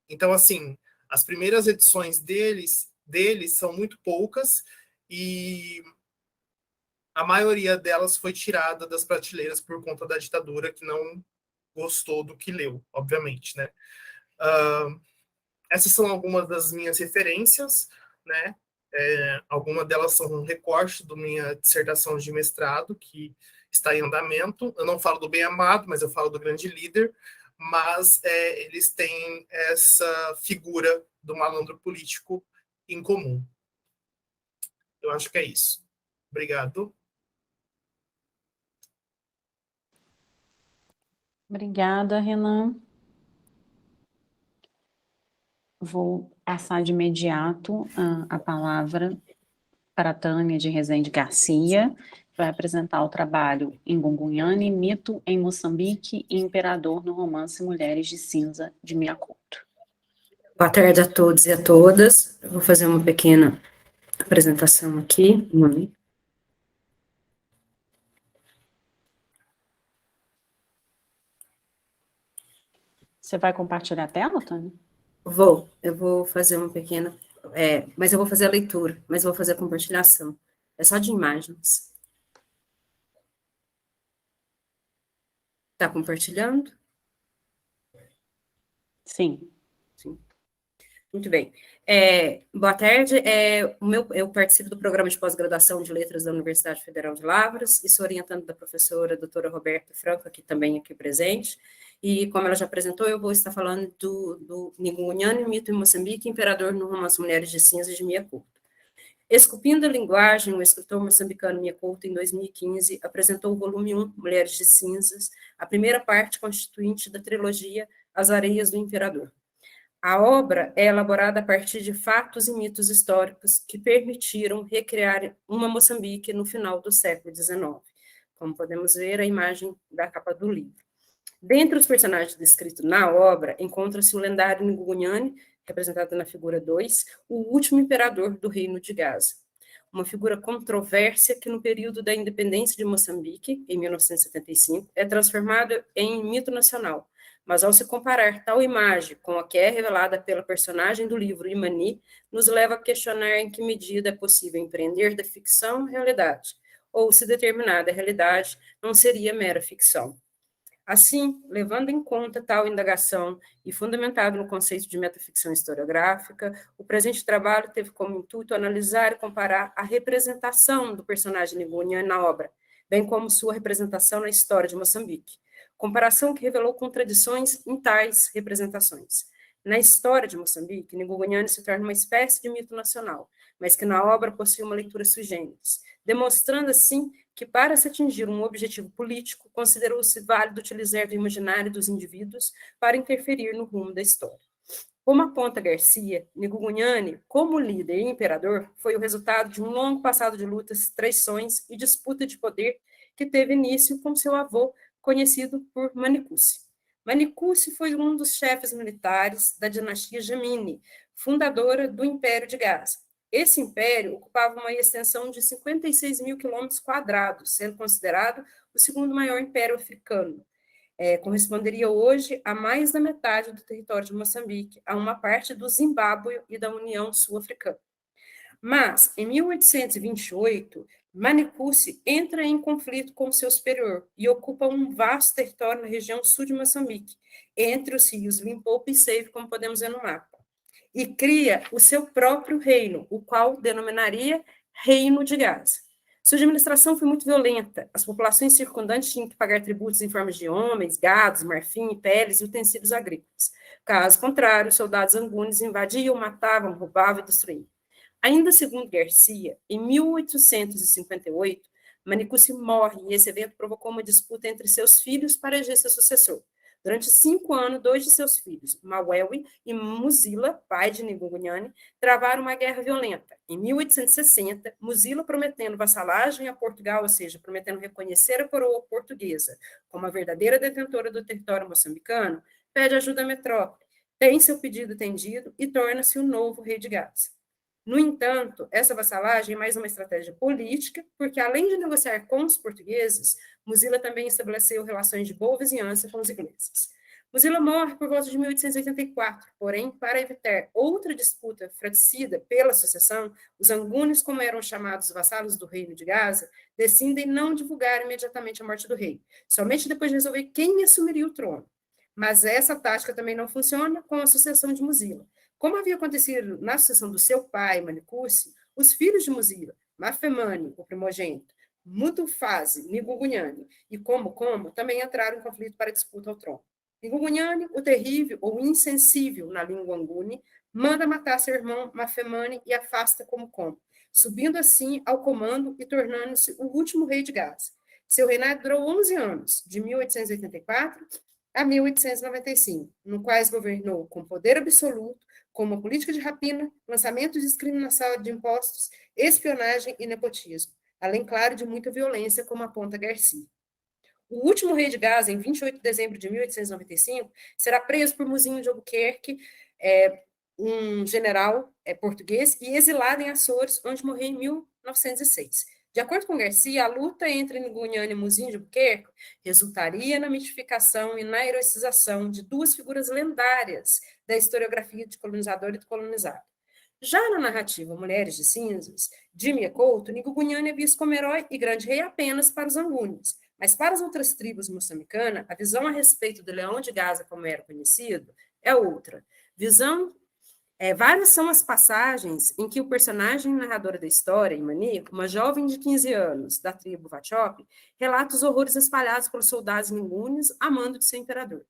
Então, assim, as primeiras edições deles são muito poucas, e a maioria delas foi tirada das prateleiras por conta da ditadura, que não gostou do que leu, obviamente, né? Essas são algumas das minhas referências, né? Algumas delas são um recorte da minha dissertação de mestrado, que está em andamento. Eu não falo do Bem Amado, mas eu falo do Grande Líder, mas eles têm essa figura do malandro político em comum. Eu acho que é isso. Obrigado. Obrigada, Renan. Vou passar de imediato a palavra para a Tânia de Rezende Garcia, que vai apresentar o trabalho Ngungunyane, Mito em Moçambique e Imperador no romance Mulheres de Cinza, de Mia Couto. Boa tarde a todos e a todas. Eu vou fazer uma pequena apresentação aqui. Você vai compartilhar a tela, Tânia? Eu vou fazer uma pequena, mas eu vou fazer a leitura, mas eu vou fazer a compartilhação. É só de imagens. Está compartilhando? Sim. Sim. Muito bem. Boa tarde. Eu participo do programa de pós-graduação de Letras da Universidade Federal de Lavras e sou orientando da professora doutora Roberta Franco, aqui presente. E, como ela já apresentou, eu vou estar falando do Ngungunyane, Mito em Moçambique, Imperador no romance Mulheres de Cinza, de Mia Couto. Esculpindo a linguagem, o escritor moçambicano Mia Couto, em 2015, apresentou o volume 1, Mulheres de Cinzas, a primeira parte constituinte da trilogia As Areias do Imperador. A obra é elaborada a partir de fatos e mitos históricos que permitiram recriar uma Moçambique no final do século XIX, como podemos ver a imagem da capa do livro. Dentre os personagens descritos na obra, encontra-se o lendário Ngungunyane, representado na figura 2, o último imperador do Reino de Gaza. Uma figura controversa que, no período da independência de Moçambique, em 1975, é transformada em mito nacional. Mas, ao se comparar tal imagem com a que é revelada pela personagem do livro Imani, nos leva a questionar em que medida é possível empreender da ficção realidade, ou se determinada realidade não seria mera ficção. Assim, levando em conta tal indagação e fundamentado no conceito de metaficção historiográfica, o presente trabalho teve como intuito analisar e comparar a representação do personagem Ngungunyane na obra, bem como sua representação na história de Moçambique. Comparação que revelou contradições em tais representações. Na história de Moçambique, Ngungunyane se torna uma espécie de mito nacional, mas que na obra possui uma leitura sui generis, demonstrando assim que, para se atingir um objetivo político, considerou-se válido utilizar do imaginário dos indivíduos para interferir no rumo da história. Como aponta Garcia, Ngungunyane, como líder e imperador, foi o resultado de um longo passado de lutas, traições e disputa de poder que teve início com seu avô, conhecido por Manicusi. Manicusi foi um dos chefes militares da dinastia Jamini, fundadora do Império de Gaza. Esse império ocupava uma extensão de 56 mil quilômetros quadrados, sendo considerado o segundo maior império africano. corresponderia hoje a mais da metade do território de Moçambique, a uma parte do Zimbábue e da União Sul-Africana. Mas, em 1828, Manicuce entra em conflito com seu superior e ocupa um vasto território na região sul de Moçambique, entre os rios Limpopo e Save, como podemos ver no mapa, e cria o seu próprio reino, o qual denominaria Reino de Gaza. Sua administração foi muito violenta. As populações circundantes tinham que pagar tributos em forma de homens, gados, marfim, peles e utensílios agrícolas. Caso contrário, os soldados angunes invadiam, matavam, roubavam e destruíam. Ainda segundo Garcia, em 1858, Manicuce morre e esse evento provocou uma disputa entre seus filhos para eleger seu sucessor. Durante 5 anos, 2 de seus filhos, Mawewe e Muzila, pai de Ngugunyane, travaram uma guerra violenta. Em 1860, Muzila, prometendo vassalagem a Portugal, ou seja, prometendo reconhecer a coroa portuguesa como a verdadeira detentora do território moçambicano, pede ajuda à metrópole, tem seu pedido atendido e torna-se o novo rei de Gaza. No entanto, essa vassalagem é mais uma estratégia política, porque além de negociar com os portugueses, Muzila também estabeleceu relações de boa vizinhança com os ingleses. Muzila morre por volta de 1884, porém, para evitar outra disputa fratricida pela sucessão, os angunes, como eram chamados vassalos do reino de Gaza, decidem não divulgar imediatamente a morte do rei, somente depois de resolver quem assumiria o trono. Mas essa tática também não funciona com a sucessão de Muzila. Como havia acontecido na sucessão do seu pai, Manicuce, os filhos de Muzila, Mafemani, o primogênito, Mutufasi, Ngugunyane e Como também entraram em conflito para disputa ao trono. Ngugunyane, o terrível ou insensível na língua angune, manda matar seu irmão Mafemani e afasta Como, subindo assim ao comando e tornando-se o último rei de Gaza. Seu reinado durou 11 anos, de 1884 a 1895, no quais governou com poder absoluto, com uma política de rapina, lançamento de discriminação de impostos, espionagem e nepotismo, além, claro, de muita violência, como aponta Garcia. O último rei de Gaza, em 28 de dezembro de 1895, será preso por Muzinho de Albuquerque, um general português, e exilado em Açores, onde morreu em 1906. De acordo com Garcia, a luta entre Ngugunyane e Muzinho de Albuquerque resultaria na mitificação e na heroicização de 2 figuras lendárias da historiografia de colonizador e de colonizado. Já na narrativa Mulheres de Cinzas, de Mia Couto, Ngugunyane é visto como herói e grande rei apenas para os angunes, mas para as outras tribos moçambicanas, a visão a respeito do Leão de Gaza, como era conhecido, é outra. Várias são as passagens em que o personagem narrador da história, Imani, uma jovem de 15 anos da tribo Wachop, relata os horrores espalhados pelos soldados ningunes a mando de seu imperador.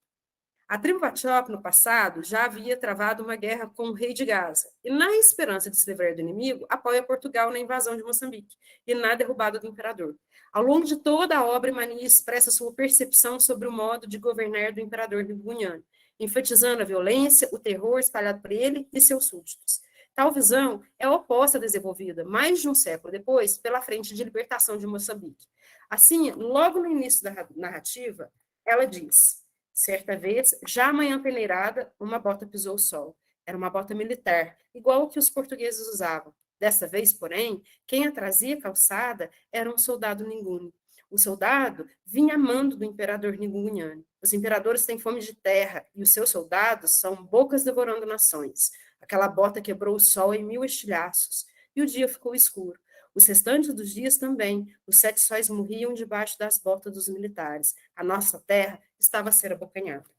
A tribo Wachop, no passado, já havia travado uma guerra com o rei de Gaza, e na esperança de se livrar do inimigo, apoia Portugal na invasão de Moçambique e na derrubada do imperador. Ao longo de toda a obra, Imani expressa sua percepção sobre o modo de governar do imperador Ngugunyane, enfatizando a violência, o terror espalhado por ele e seus súditos. Tal visão é oposta à desenvolvida, mais de um século depois, pela Frente de Libertação de Moçambique. Assim, logo no início da narrativa, ela diz: certa vez, já amanhã peneirada, uma bota pisou o sol. Era uma bota militar, igual ao que os portugueses usavam. Dessa vez, porém, quem a trazia calçada era um soldado ningune. O soldado vinha a mando do imperador Ngugunyane. Os imperadores têm fome de terra e os seus soldados são bocas devorando nações. Aquela bota quebrou o sol em 1000 estilhaços e o dia ficou escuro. Os restantes dos dias também, os 7 sóis morriam debaixo das botas dos militares. A nossa terra estava a ser abocanhada.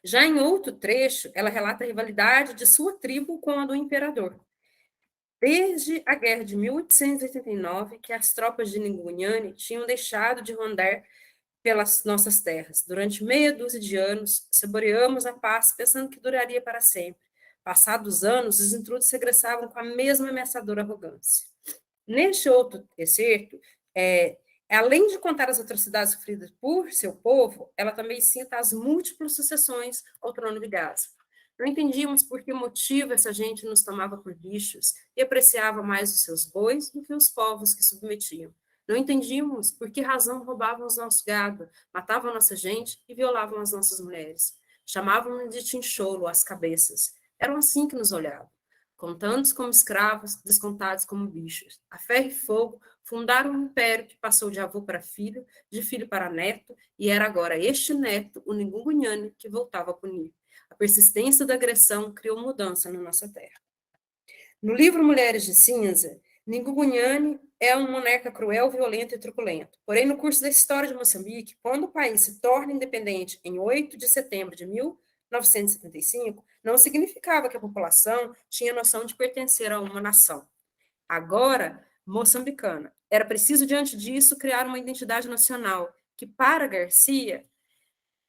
Já em outro trecho, ela relata a rivalidade de sua tribo com a do imperador. Desde a guerra de 1889, que as tropas de Ngugunyane tinham deixado de rondar pelas nossas terras. Durante meia dúzia de anos, saboreamos a paz pensando que duraria para sempre. Passados os anos, os intrusos regressavam com a mesma ameaçadora arrogância. Neste outro excerto, além de contar as atrocidades sofridas por seu povo, ela também cita as múltiplas sucessões ao trono de Gaza. Não entendíamos por que motivo essa gente nos tomava por bichos e apreciava mais os seus bois do que os povos que submetiam. Não entendíamos por que razão roubavam os nossos gado, matavam a nossa gente e violavam as nossas mulheres. Chamavam-nos de tincholo as cabeças. Eram assim que nos olhavam. Contantes como escravos, descontados como bichos. A ferro e fogo fundaram um império que passou de avô para filho, de filho para neto, e era agora este neto, o Ningungunyani, que voltava a punir. A persistência da agressão criou mudança na nossa terra. No livro Mulheres de Cinza, Ningungunyani é um monarca cruel, violento e truculento. Porém, no curso da história de Moçambique, quando o país se torna independente em 8 de setembro de 1975, não significava que a população tinha noção de pertencer a uma nação. Agora, moçambicana. Era preciso, diante disso, criar uma identidade nacional que, para Garcia,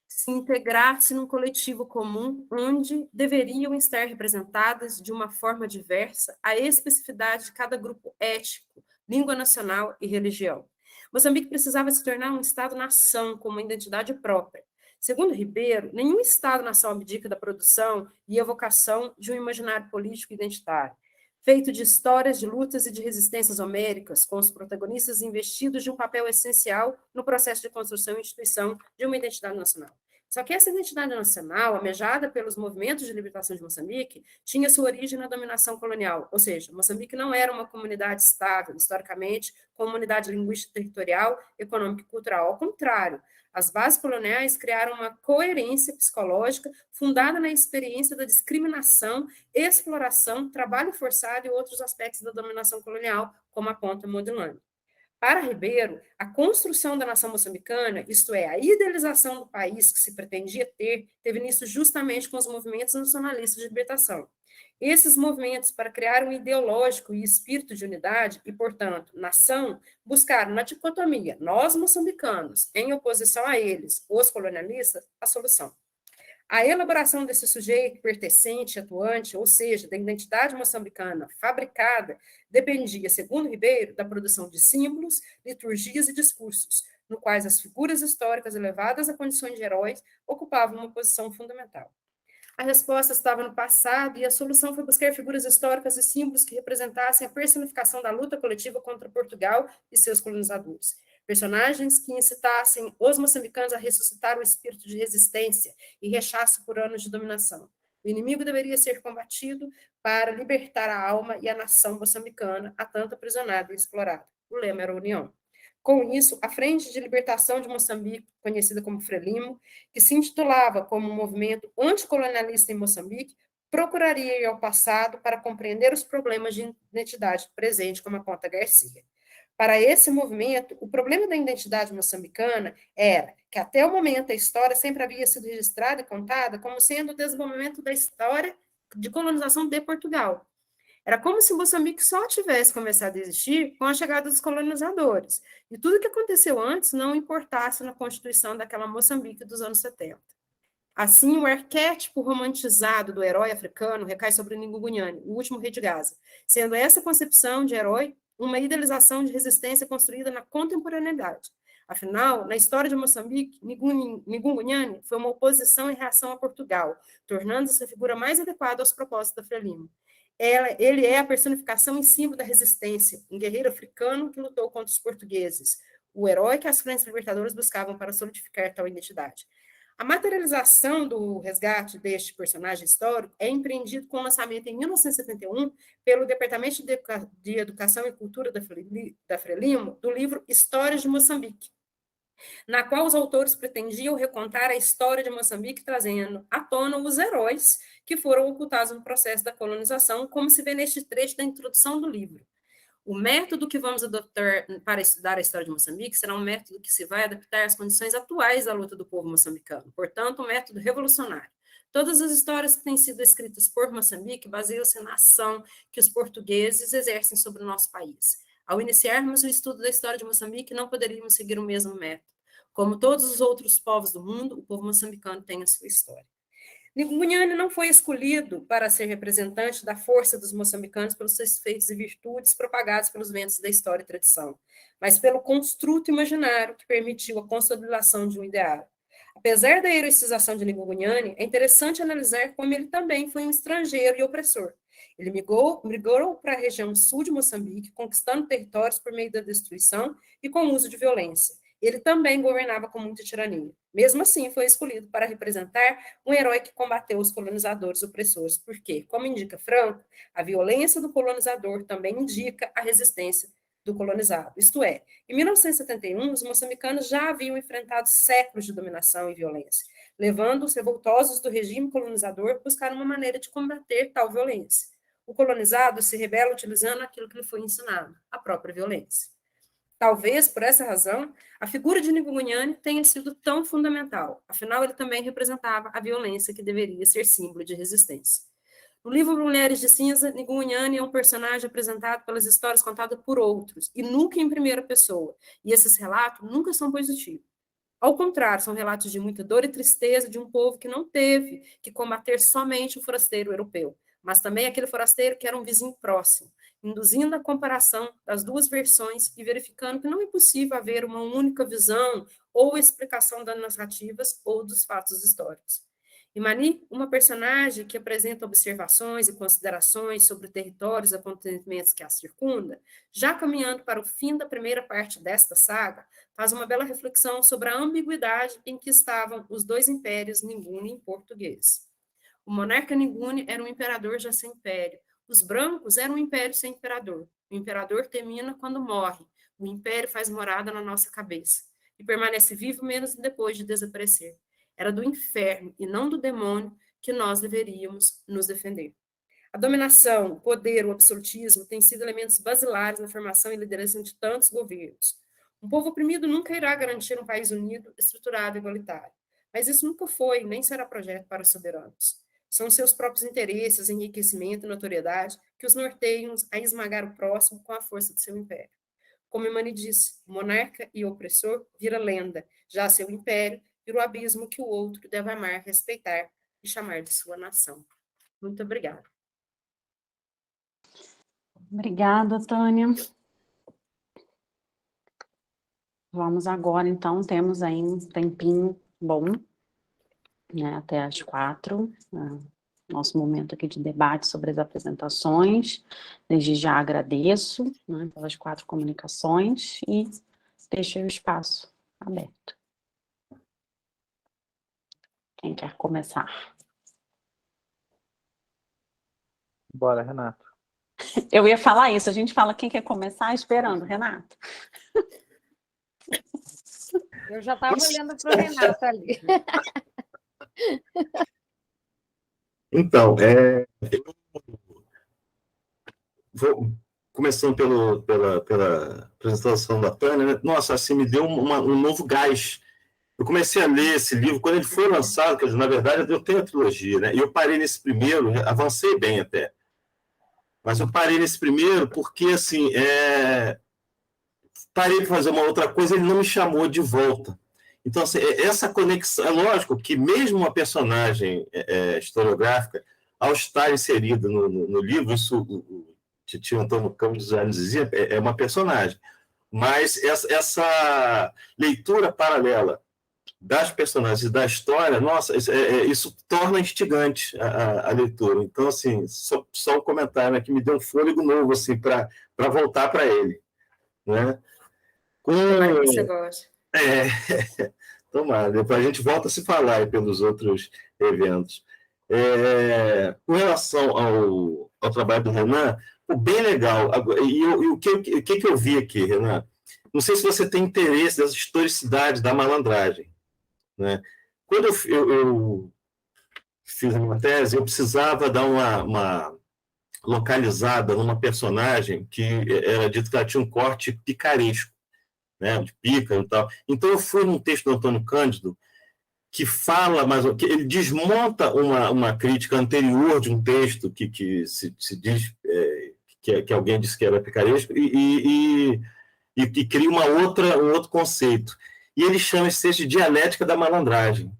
se integrasse num coletivo comum onde deveriam estar representadas de uma forma diversa a especificidade de cada grupo étnico, língua nacional e religião. Moçambique precisava se tornar um Estado-nação com uma identidade própria. Segundo Ribeiro, nenhum Estado-nação abdica da produção e evocação de um imaginário político identitário, feito de histórias de lutas e de resistências homéricas, com os protagonistas investidos de um papel essencial no processo de construção e instituição de uma identidade nacional. Só que essa identidade nacional, almejada pelos movimentos de libertação de Moçambique, tinha sua origem na dominação colonial, ou seja, Moçambique não era uma comunidade estável, historicamente, comunidade linguística territorial, econômica e cultural. Ao contrário, as bases coloniais criaram uma coerência psicológica fundada na experiência da discriminação, exploração, trabalho forçado e outros aspectos da dominação colonial, como aponta Modilani. Para Ribeiro, a construção da nação moçambicana, isto é, a idealização do país que se pretendia ter, teve início justamente com os movimentos nacionalistas de libertação. Esses movimentos, para criar um ideológico e espírito de unidade, e, portanto, nação, buscaram na dicotomia, nós moçambicanos, em oposição a eles, os colonialistas, a solução. A elaboração desse sujeito pertencente, atuante, ou seja, da identidade moçambicana fabricada, dependia, segundo Ribeiro, da produção de símbolos, liturgias e discursos, no quais as figuras históricas elevadas a condições de heróis ocupavam uma posição fundamental. A resposta estava no passado e a solução foi buscar figuras históricas e símbolos que representassem a personificação da luta coletiva contra Portugal e seus colonizadores. Personagens que incitassem os moçambicanos a ressuscitar o espírito de resistência e rechaço por anos de dominação. O inimigo deveria ser combatido para libertar a alma e a nação moçambicana, a tanto aprisionada e explorada. O lema era a união. Com isso, a Frente de Libertação de Moçambique, conhecida como Frelimo, que se intitulava como um movimento anticolonialista em Moçambique, procuraria ir ao passado para compreender os problemas de identidade presente, como aponta Garcia. Para esse movimento, o problema da identidade moçambicana era que, até o momento, a história sempre havia sido registrada e contada como sendo o desenvolvimento da história de colonização de Portugal. Era como se Moçambique só tivesse começado a existir com a chegada dos colonizadores, e tudo que aconteceu antes não importasse na constituição daquela Moçambique dos anos 70. Assim, o arquétipo romantizado do herói africano recai sobre Ningungunyani, o último rei de Gaza, sendo essa concepção de herói uma idealização de resistência construída na contemporaneidade. Afinal, na história de Moçambique, Ningungunyani foi uma oposição em reação a Portugal, tornando-se a figura mais adequada aos propósitos da Frelimo. Ele é a personificação em símbolo da resistência, um guerreiro africano que lutou contra os portugueses, o herói que as frentes libertadoras buscavam para solidificar tal identidade. A materialização do resgate deste personagem histórico é empreendido com o lançamento em 1971 pelo Departamento de Educação e Cultura da Frelimo do livro Histórias de Moçambique, na qual os autores pretendiam recontar a história de Moçambique, trazendo à tona os heróis que foram ocultados no processo da colonização, como se vê neste trecho da introdução do livro. O método que vamos adotar para estudar a história de Moçambique será um método que se vai adaptar às condições atuais da luta do povo moçambicano, portanto, um método revolucionário. Todas as histórias que têm sido escritas por Moçambique baseiam-se na ação que os portugueses exercem sobre o nosso país. Ao iniciarmos o estudo da história de Moçambique, não poderíamos seguir o mesmo método. Como todos os outros povos do mundo, o povo moçambicano tem a sua história. Ningungunyani não foi escolhido para ser representante da força dos moçambicanos pelos seus feitos e virtudes propagados pelos ventos da história e tradição, mas pelo construto imaginário que permitiu a consolidação de um ideário. Apesar da heroicização de Ningungunyani, é interessante analisar como ele também foi um estrangeiro e opressor. Ele migrou para a região sul de Moçambique, conquistando territórios por meio da destruição e com o uso de violência. Ele também governava com muita tirania. Mesmo assim, foi escolhido para representar um herói que combateu os colonizadores opressores, porque, como indica Franco, a violência do colonizador também indica a resistência do colonizado. Isto é, em 1971, os moçambicanos já haviam enfrentado séculos de dominação e violência, levando os revoltosos do regime colonizador a buscar uma maneira de combater tal violência. O colonizado se rebela utilizando aquilo que lhe foi ensinado, a própria violência. Talvez, por essa razão, a figura de Nguyen tenha sido tão fundamental, afinal ele também representava a violência que deveria ser símbolo de resistência. No livro Mulheres de Cinza, Nguyen é um personagem apresentado pelas histórias contadas por outros, e nunca em primeira pessoa, e esses relatos nunca são positivos. Ao contrário, são relatos de muita dor e tristeza de um povo que não teve que combater somente o forasteiro europeu, mas também aquele forasteiro que era um vizinho próximo, induzindo a comparação das duas versões e verificando que não é possível haver uma única visão ou explicação das narrativas ou dos fatos históricos. Imani, uma personagem que apresenta observações e considerações sobre territórios e acontecimentos que a circunda, já caminhando para o fim da primeira parte desta saga, faz uma bela reflexão sobre a ambiguidade em que estavam os dois impérios Nguni em português. O monarca Nguni era um imperador já sem império. Os brancos eram um império sem imperador. O imperador termina quando morre. O império faz morada na nossa cabeça e permanece vivo menos depois de desaparecer. Era do inferno e não do demônio que nós deveríamos nos defender. A dominação, o poder, o absolutismo têm sido elementos basilares na formação e liderança de tantos governos. Um povo oprimido nunca irá garantir um país unido, estruturado e igualitário. Mas isso nunca foi, nem será projeto para os soberanos. São seus próprios interesses, enriquecimento e notoriedade que os norteiam a esmagar o próximo com a força de seu império. Como Imani disse, monarca e opressor vira lenda, já seu império vira o abismo que o outro deve amar, respeitar e chamar de sua nação. Muito obrigada. Obrigada, Tânia. Vamos agora, então, temos aí um tempinho bom, né, até às 4, nosso momento aqui de debate sobre as apresentações. Desde já agradeço, né, pelas 4 comunicações e deixo o espaço aberto. Quem quer começar? Bora, Renato. Eu ia falar isso, a gente fala quem quer começar esperando, Renato. Eu já estava olhando para o Renato ali. Então, começando pela apresentação da Tânia, né? Nossa, assim, me deu um novo gás. Eu comecei a ler esse livro, quando ele foi lançado, quer dizer, na verdade, eu tenho a trilogia, né? E eu parei nesse primeiro, avancei bem até. Mas eu parei nesse primeiro porque, assim, parei de fazer uma outra coisa, ele não me chamou de volta. Então, assim, essa conexão, é lógico que mesmo uma personagem historiográfica, ao estar inserida no livro, isso o Titio Antônio Campos dizia, é uma personagem. Mas essa leitura paralela das personagens e da história, nossa, isso torna instigante a leitura. Então, assim, só um comentário, né, que me deu um fôlego novo, assim, para voltar para ele, né? Tomara que você goste. Tomara, depois a gente volta a se falar aí pelos outros eventos. Com relação ao trabalho do Renan, bem legal. E o que eu vi aqui, Renan? Não sei se você tem interesse nessa historicidade da malandragem, né? Quando eu fiz a minha tese, eu precisava dar uma localizada numa personagem que era dito que ela tinha um corte picaresco, né, de pícaro e tal. Então, eu fui num texto do Antônio Cândido que fala, que ele desmonta uma crítica anterior de um texto que se diz que alguém disse que era picaresco e cria um outro conceito. E ele chama esse texto de dialética da malandragem.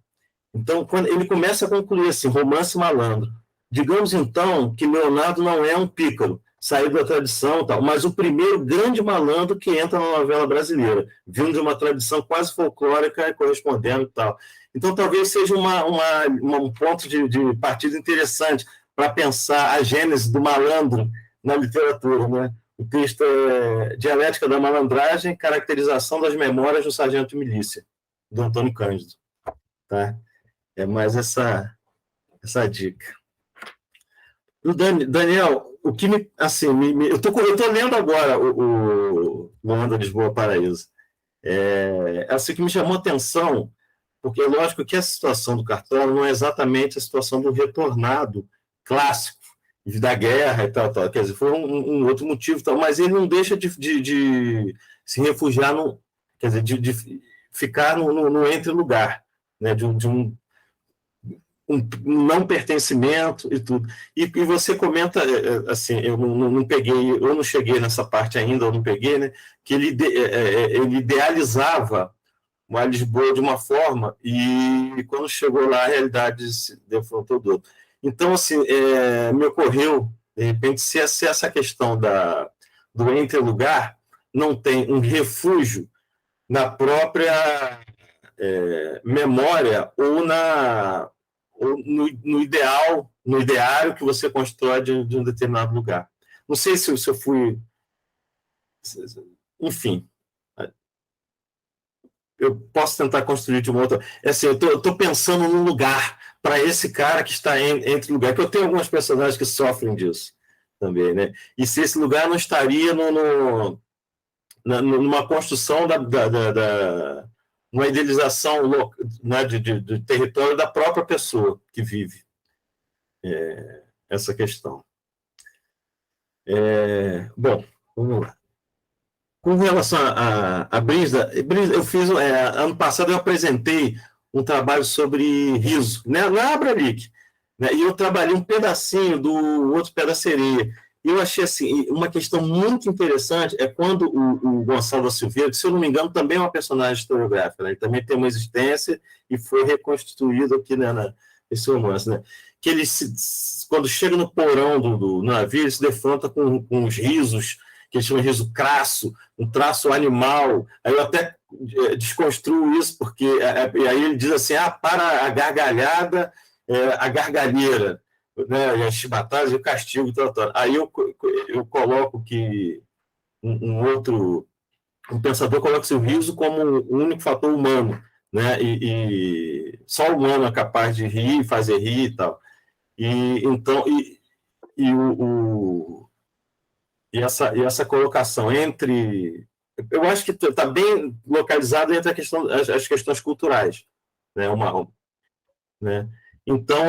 Então, quando ele começa a concluir assim, romance malandro. Digamos, então, que Leonardo não é um pícaro, saído da tradição, tal, mas o primeiro grande malandro que entra na novela brasileira, vindo de uma tradição quase folclórica e correspondendo e tal. Então, talvez seja um ponto de partida interessante para pensar a gênese do malandro na literatura, né? O texto é Dialética da Malandragem, caracterização das memórias do Sargento Milícia, do Antônio Cândido. Tá? É mais essa dica. O Daniel, o que me, assim, eu tô lendo agora o Luanda, Lisboa, Paraíso. Assim, que me chamou a atenção, porque é lógico que a situação do Cartola não é exatamente a situação do retornado clássico, da guerra e tal, quer dizer, foi um outro motivo, tal, mas ele não deixa de se refugiar, quer dizer, de ficar no entre-lugar, né, de um não pertencimento e tudo. E você comenta, assim, eu não peguei, eu não cheguei nessa parte ainda, eu não peguei, né, que ele idealizava a Lisboa de uma forma e quando chegou lá a realidade se defrontou do outro. Então, assim, me ocorreu, de repente, se essa questão do entre-lugar não tem um refúgio na própria memória ou no ideário que você constrói de um determinado lugar. Não sei se eu fui... Enfim, eu posso tentar construir de uma outra... Assim, eu estou pensando num lugar para esse cara que está entre lugar, que eu tenho alguns personagens que sofrem disso também, né? E se esse lugar não estaria numa construção uma idealização né, de território da própria pessoa que vive essa questão. Bom, vamos lá. Com relação a Brisda, eu fiz, ano passado eu apresentei um trabalho sobre riso, né, na Abralic, né, e eu trabalhei um pedacinho do outro pé da sereia. E eu achei assim, uma questão muito interessante é quando o Gonçalo da Silveira, que se eu não me engano também é uma personagem historiográfica, né, ele também tem uma existência e foi reconstituído aqui, né, nesse romance, né, que ele, quando chega no porão do navio, ele se defronta com os risos, que eles chamam de riso crasso, um traço animal. Aí eu até desconstruo isso, porque e aí ele diz assim, para a gargalhada, a gargalheira, né, as chibatadas e o castigo. Tal. Aí eu coloco que um pensador coloca o riso como um único fator humano, né, e só o humano é capaz de rir, fazer rir e tal. Então, essa colocação entre... Eu acho que está bem localizado entre as questões culturais. Né? Então,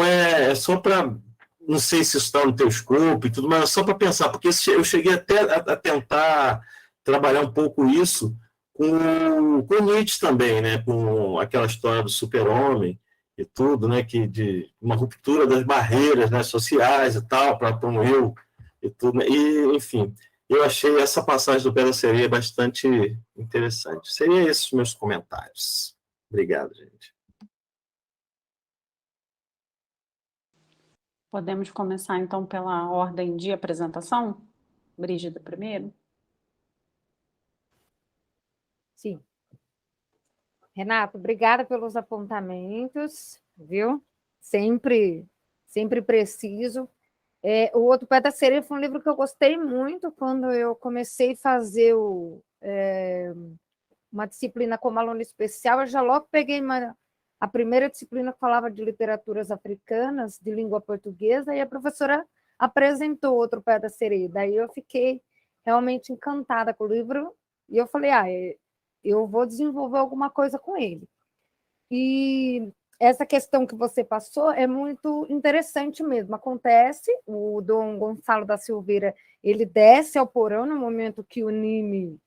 só para... Não sei se isso está no teu escopo e tudo, mas é só para pensar, porque eu cheguei até a tentar trabalhar um pouco isso com Nietzsche também, né? Com aquela história do super-homem e tudo, né? De uma ruptura das barreiras, né, sociais e tal, para um eu e tudo. Né? E, enfim, eu achei essa passagem do Pé da Sereia bastante interessante. Seriam esses os meus comentários. Obrigado, gente. Podemos começar, então, pela ordem de apresentação? Brígida primeiro? Sim. Renato, obrigada pelos apontamentos, viu? Sempre preciso. O Outro Pé da Sereia foi um livro que eu gostei muito quando eu comecei a fazer uma disciplina como aluno especial. Eu já logo peguei a primeira disciplina que falava de literaturas africanas, de língua portuguesa, e a professora apresentou Outro Pé da Sereia. Daí eu fiquei realmente encantada com o livro, e eu falei, eu vou desenvolver alguma coisa com ele. E essa questão que você passou é muito interessante mesmo. Acontece, o Dom Gonçalo da Silveira, ele desce ao porão no momento que o Nime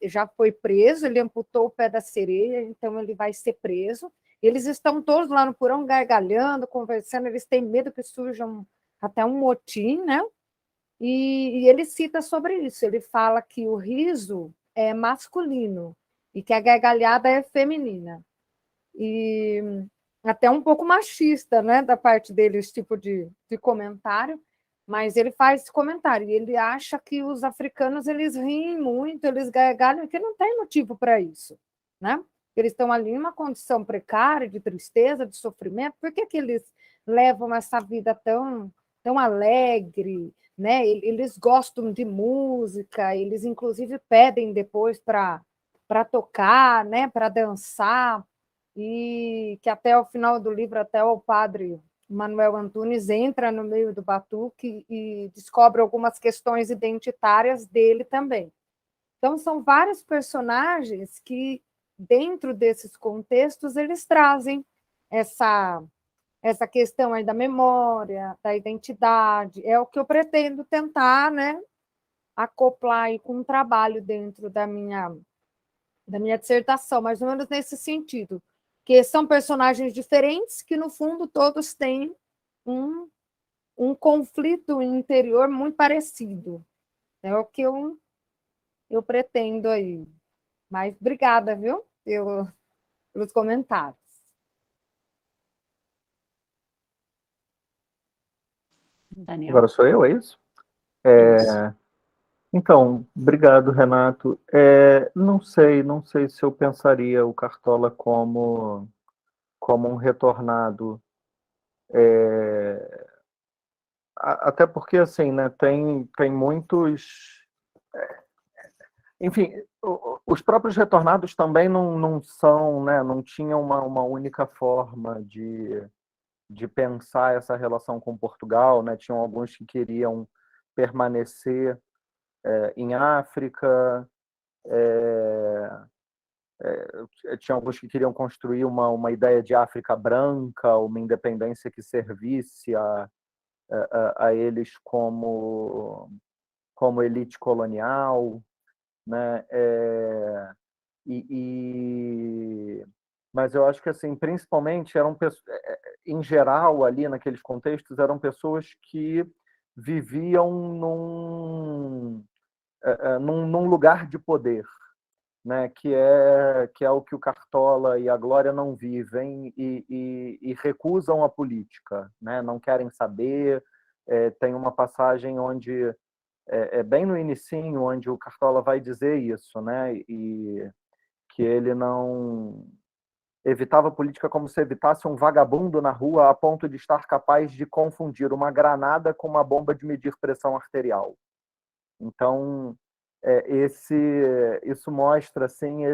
já foi preso, ele amputou o pé da sereia, então ele vai ser preso. Eles estão todos lá no porão gargalhando, conversando, eles têm medo que surja até um motim, né? E ele cita sobre isso, ele fala que o riso é masculino e que a gargalhada é feminina. E até um pouco machista, né, da parte dele, esse tipo de comentário, mas ele faz esse comentário, e ele acha que os africanos, eles riem muito, eles gargalham, que não tem motivo para isso, né? Eles estão ali em uma condição precária, de tristeza, de sofrimento, por que eles levam essa vida tão alegre, né? Eles gostam de música, eles inclusive pedem depois para tocar, né, para dançar, e que até o final do livro, até o padre Manuel Antunes entra no meio do batuque e descobre algumas questões identitárias dele também. Então, são vários personagens que, dentro desses contextos, eles trazem essa questão aí da memória, da identidade. É o que eu pretendo tentar, né, acoplar aí com um trabalho dentro da minha dissertação, mais ou menos nesse sentido, que são personagens diferentes que, no fundo, todos têm um conflito interior muito parecido. É o que eu pretendo aí. Mas obrigada, viu, pelos comentários. Daniel. Agora sou eu, é isso? Isso. Então, obrigado, Renato. Não sei se eu pensaria o Cartola como um retornado. Até porque, assim, né, tem muitos... Enfim, os próprios retornados também não são, né, não tinham uma única forma de pensar essa relação com Portugal, né? Tinham alguns que queriam permanecer em África, tinha alguns que queriam construir uma ideia de África branca, uma independência que servisse a eles como elite colonial, né? Mas eu acho que, assim, principalmente eram pessoas, em geral, ali naqueles contextos, eram pessoas que viviam num lugar de poder, né? Que é o que o Cartola e a Glória não vivem e recusam a política, né? Não querem saber. Tem uma passagem onde bem no inicinho, onde o Cartola vai dizer isso, né? E que ele não evitava a política como se evitasse um vagabundo na rua a ponto de estar capaz de confundir uma granada com uma bomba de medir pressão arterial. Então, isso mostra, assim,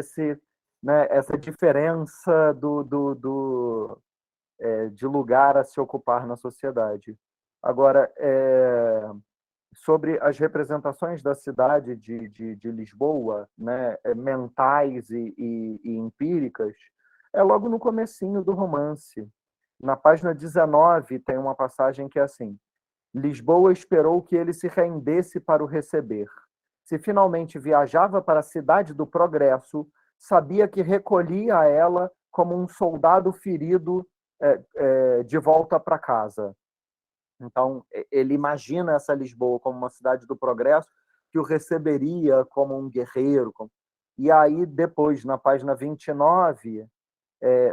né, essa diferença de lugar a se ocupar na sociedade. Agora, sobre as representações da cidade de Lisboa, né, mentais e empíricas, logo no comecinho do romance. Na página 19 tem uma passagem que é assim: Lisboa esperou que ele se rendesse para o receber. Se finalmente viajava para a cidade do progresso, sabia que recolhia a ela como um soldado ferido de volta para casa. Então, ele imagina essa Lisboa como uma cidade do progresso que o receberia como um guerreiro. E aí, depois, na página 29,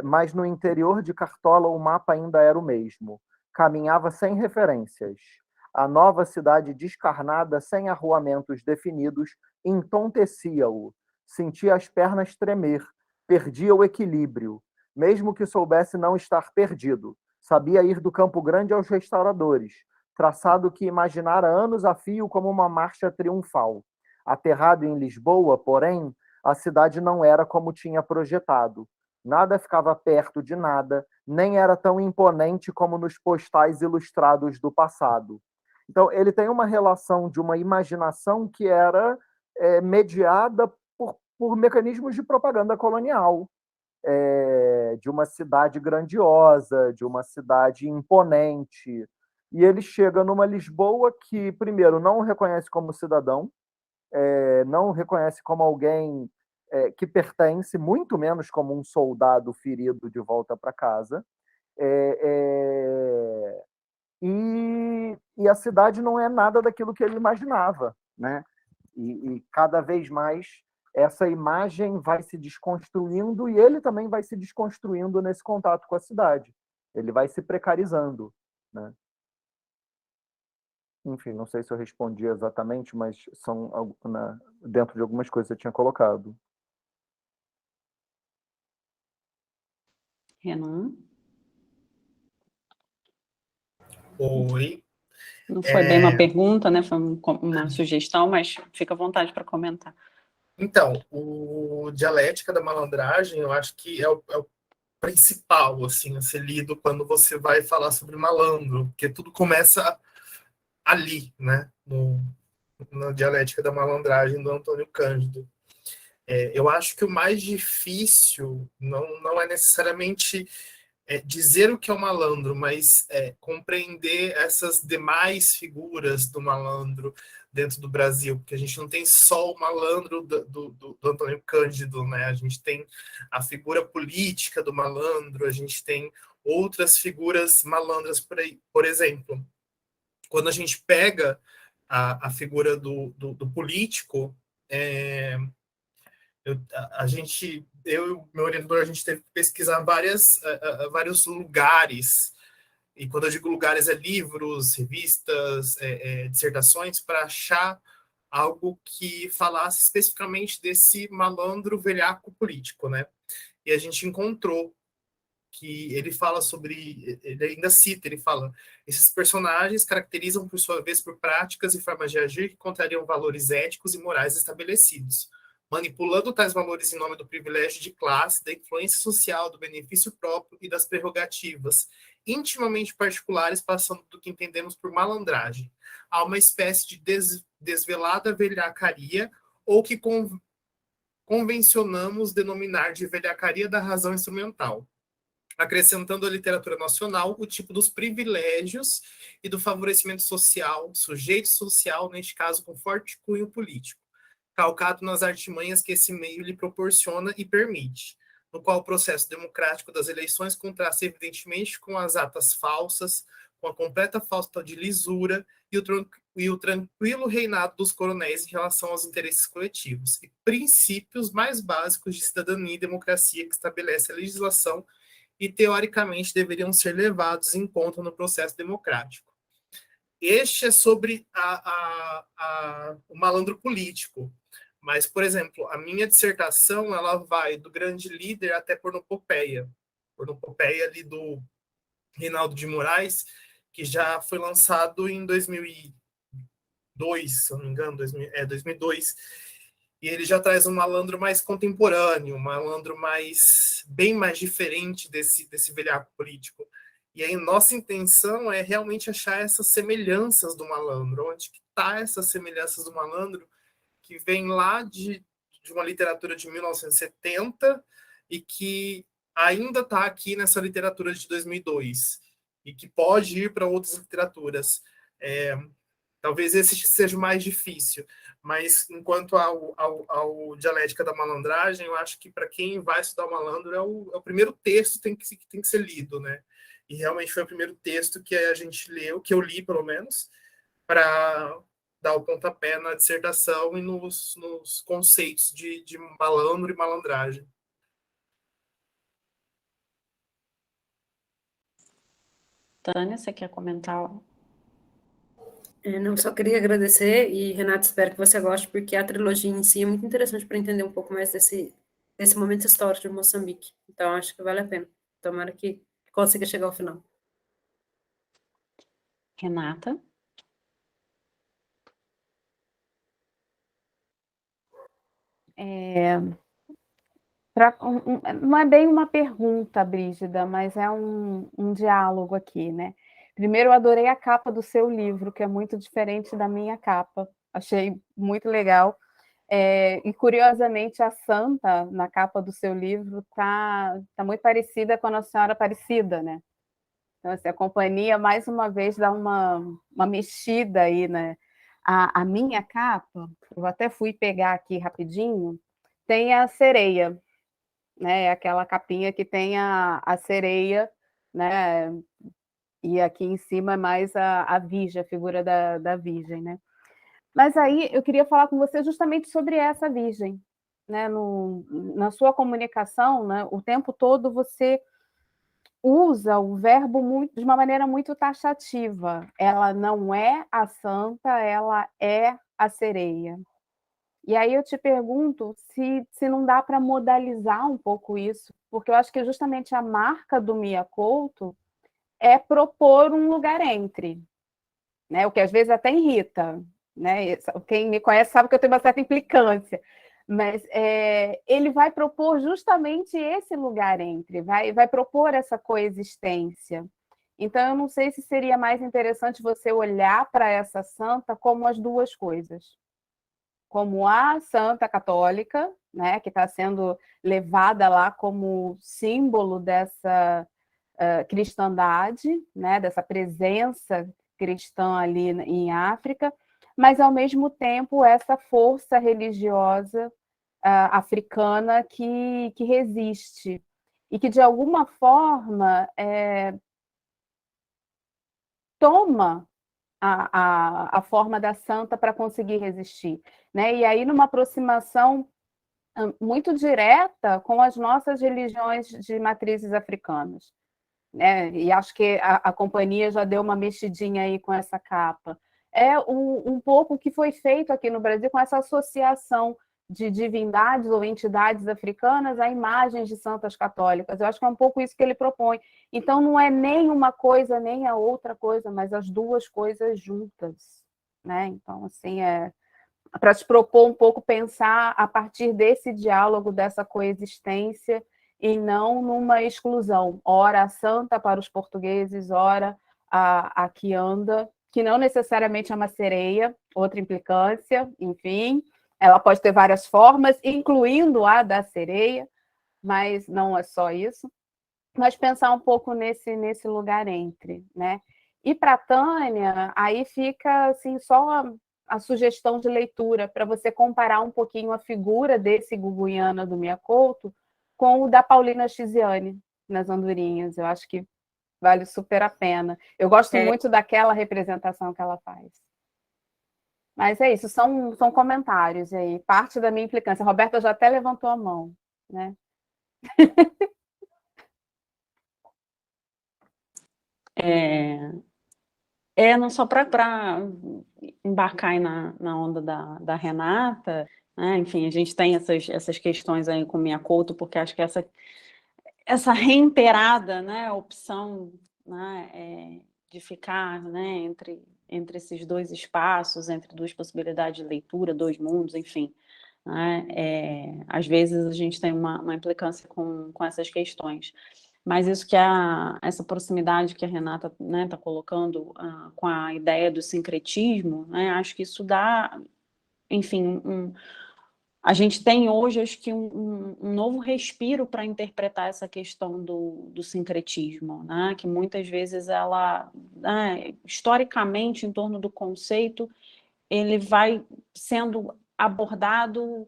mas no interior de Cartola o mapa ainda era o mesmo. Caminhava sem referências. A nova cidade descarnada, sem arruamentos definidos, entontecia-o. Sentia as pernas tremer, perdia o equilíbrio, mesmo que soubesse não estar perdido. Sabia ir do Campo Grande aos restauradores, traçado que imaginara anos a fio como uma marcha triunfal. Aterrado em Lisboa, porém, a cidade não era como tinha projetado. Nada ficava perto de nada, nem era tão imponente como nos postais ilustrados do passado. Então, ele tem uma relação de uma imaginação que era mediada por mecanismos de propaganda colonial, de uma cidade grandiosa, de uma cidade imponente. E ele chega numa Lisboa que, primeiro, não o reconhece como cidadão, não o reconhece como alguém que pertence, muito menos como um soldado ferido de volta para casa. E a cidade não é nada daquilo que ele imaginava, né? E cada vez mais essa imagem vai se desconstruindo e ele também vai se desconstruindo nesse contato com a cidade. Ele vai se precarizando, né? Enfim, não sei se eu respondi exatamente, mas são dentro de algumas coisas que eu tinha colocado. Renan? Oi. Não foi bem uma pergunta, né? Foi uma sugestão, mas fica à vontade para comentar. Então, o Dialética da Malandragem, eu acho que é o principal assim a ser lido quando você vai falar sobre malandro, porque tudo começa ali, né, na dialética da malandragem do Antônio Cândido. Eu acho que o mais difícil não é necessariamente dizer o que é o malandro, mas compreender essas demais figuras do malandro dentro do Brasil, porque a gente não tem só o malandro do Antônio Cândido, né? A gente tem a figura política do malandro, a gente tem outras figuras malandras por aí. Por exemplo, quando a gente pega a figura do político, eu e o meu orientador, a gente teve que pesquisar vários lugares, e quando eu digo lugares, livros, revistas, dissertações, para achar algo que falasse especificamente desse malandro velhaco político, né? E a gente encontrou que ele fala sobre, ele ainda cita, ele fala, esses personagens caracterizam, por sua vez, por práticas e formas de agir que contrariam valores éticos e morais estabelecidos, manipulando tais valores em nome do privilégio de classe, da influência social, do benefício próprio e das prerrogativas, intimamente particulares, passando do que entendemos por malandragem. Há uma espécie de desvelada velhacaria, ou que convencionamos denominar de velhacaria da razão instrumental, acrescentando à literatura nacional o tipo dos privilégios e do favorecimento social, sujeito social, neste caso com forte cunho político, calcado nas artimanhas que esse meio lhe proporciona e permite, no qual o processo democrático das eleições contrasta evidentemente com as atas falsas, com a completa falta de lisura e o tranquilo reinado dos coronéis em relação aos interesses coletivos, e princípios mais básicos de cidadania e democracia que estabelece a legislação e, teoricamente, deveriam ser levados em conta no processo democrático. Este é sobre o malandro político. Mas, por exemplo, a minha dissertação ela vai do grande líder até Pornopopeia. Pornopopeia ali do Reinaldo de Moraes, que já foi lançado em 2002, se eu não me engano, 2002. E ele já traz um malandro mais contemporâneo, um malandro bem mais diferente desse velhaco político. E aí nossa intenção é realmente achar essas semelhanças do malandro. Onde que está essas semelhanças do malandro que vem lá de uma literatura de 1970 e que ainda está aqui nessa literatura de 2002 e que pode ir para outras literaturas. Talvez esse seja o mais difícil, mas enquanto ao Dialética da Malandragem, eu acho que para quem vai estudar o malandro é o primeiro texto que tem que ser lido, né? E realmente foi o primeiro texto que a gente leu, que eu li pelo menos, para dar o pontapé na dissertação e nos conceitos de malandro e malandragem. Tânia, você quer comentar? Não, só queria agradecer e, Renato, espero que você goste, porque a trilogia em si é muito interessante para entender um pouco mais desse momento histórico de Moçambique. Então, acho que vale a pena. Tomara que consiga chegar ao final. Renata? Não é bem uma pergunta, Brígida, mas é um diálogo aqui, né? Primeiro, eu adorei a capa do seu livro, que é muito diferente da minha capa. Achei muito legal. E, curiosamente, a Santa, na capa do seu livro, tá muito parecida com a Nossa Senhora Aparecida, né? Então, assim, a companhia, mais uma vez, dá uma mexida aí, né? A minha capa, eu até fui pegar aqui rapidinho, tem a sereia, né? Aquela capinha que tem a sereia, né? E aqui em cima é mais a Virgem, a figura da Virgem, né? Mas aí eu queria falar com você justamente sobre essa Virgem, né? Na sua comunicação, né? O tempo todo você usa o verbo de uma maneira muito taxativa. Ela não é a santa, ela é a sereia. E aí eu te pergunto se não dá para modalizar um pouco isso, porque eu acho que justamente a marca do Mia Couto é propor um lugar entre, né? O que às vezes até irrita, né? Quem me conhece sabe que eu tenho uma certa implicância, Mas ele vai propor justamente esse lugar entre, vai propor essa coexistência. Então, eu não sei se seria mais interessante você olhar para essa santa como as duas coisas. Como a santa católica, né, que está sendo levada lá como símbolo dessa cristandade, né, dessa presença cristã ali em África, mas, ao mesmo tempo, essa força religiosa africana que resiste e que, de alguma forma, toma a forma da santa para conseguir resistir. Né? E aí, numa aproximação muito direta com as nossas religiões de matrizes africanas. Né? E acho que a companhia já deu uma mexidinha aí com essa capa. É um pouco o que foi feito aqui no Brasil com essa associação de divindades ou entidades africanas a imagens de santas católicas. Eu acho que é um pouco isso que ele propõe. Então, não é nem uma coisa nem a outra coisa, mas as duas coisas juntas. Né? Então, assim, para te propor um pouco pensar a partir desse diálogo, dessa coexistência, e não numa exclusão. Ora a santa para os portugueses, ora a quianda, que não necessariamente é uma sereia, outra implicância, enfim. Ela pode ter várias formas, incluindo a da sereia, mas não é só isso. Mas pensar um pouco nesse lugar entre, né? E para a Tânia, aí fica assim, só a sugestão de leitura para você comparar um pouquinho a figura desse Guguiana do Miyakoto com o da Paulina Chiziane nas Andorinhas. Eu acho que vale super a pena. Eu gosto muito daquela representação que ela faz. Mas é isso, são comentários aí, parte da minha implicância. A Roberta já até levantou a mão, né? Não só para embarcar aí na onda da Renata, né? Enfim, a gente tem essas questões aí com Minha Couto, porque acho que essa reiterada, né, opção, né, de ficar, né, entre esses dois espaços, entre duas possibilidades de leitura, dois mundos, enfim, né, às vezes a gente tem uma implicância com essas questões. Mas isso que essa proximidade que a Renata, né, está colocando com a ideia do sincretismo, né, acho que isso dá, enfim, a gente tem hoje, acho que, um novo respiro para interpretar essa questão do sincretismo, né, que muitas vezes ela, né, historicamente, em torno do conceito, ele vai sendo abordado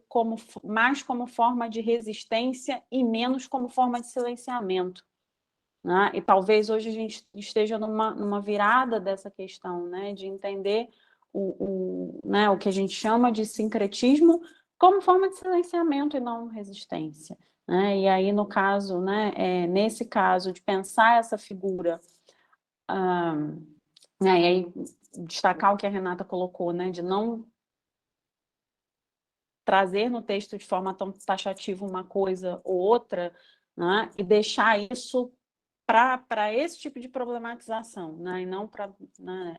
mais como forma de resistência e menos como forma de silenciamento. Né? E talvez hoje a gente esteja numa virada dessa questão, né? De entender né, o que a gente chama de sincretismo como forma de silenciamento e não resistência. Né? E aí, no caso, né, nesse caso, de pensar essa figura, né, e aí destacar o que a Renata colocou, né, de não trazer no texto de forma tão taxativa uma coisa ou outra, né, e deixar isso para esse tipo de problematização, né, e não para, né,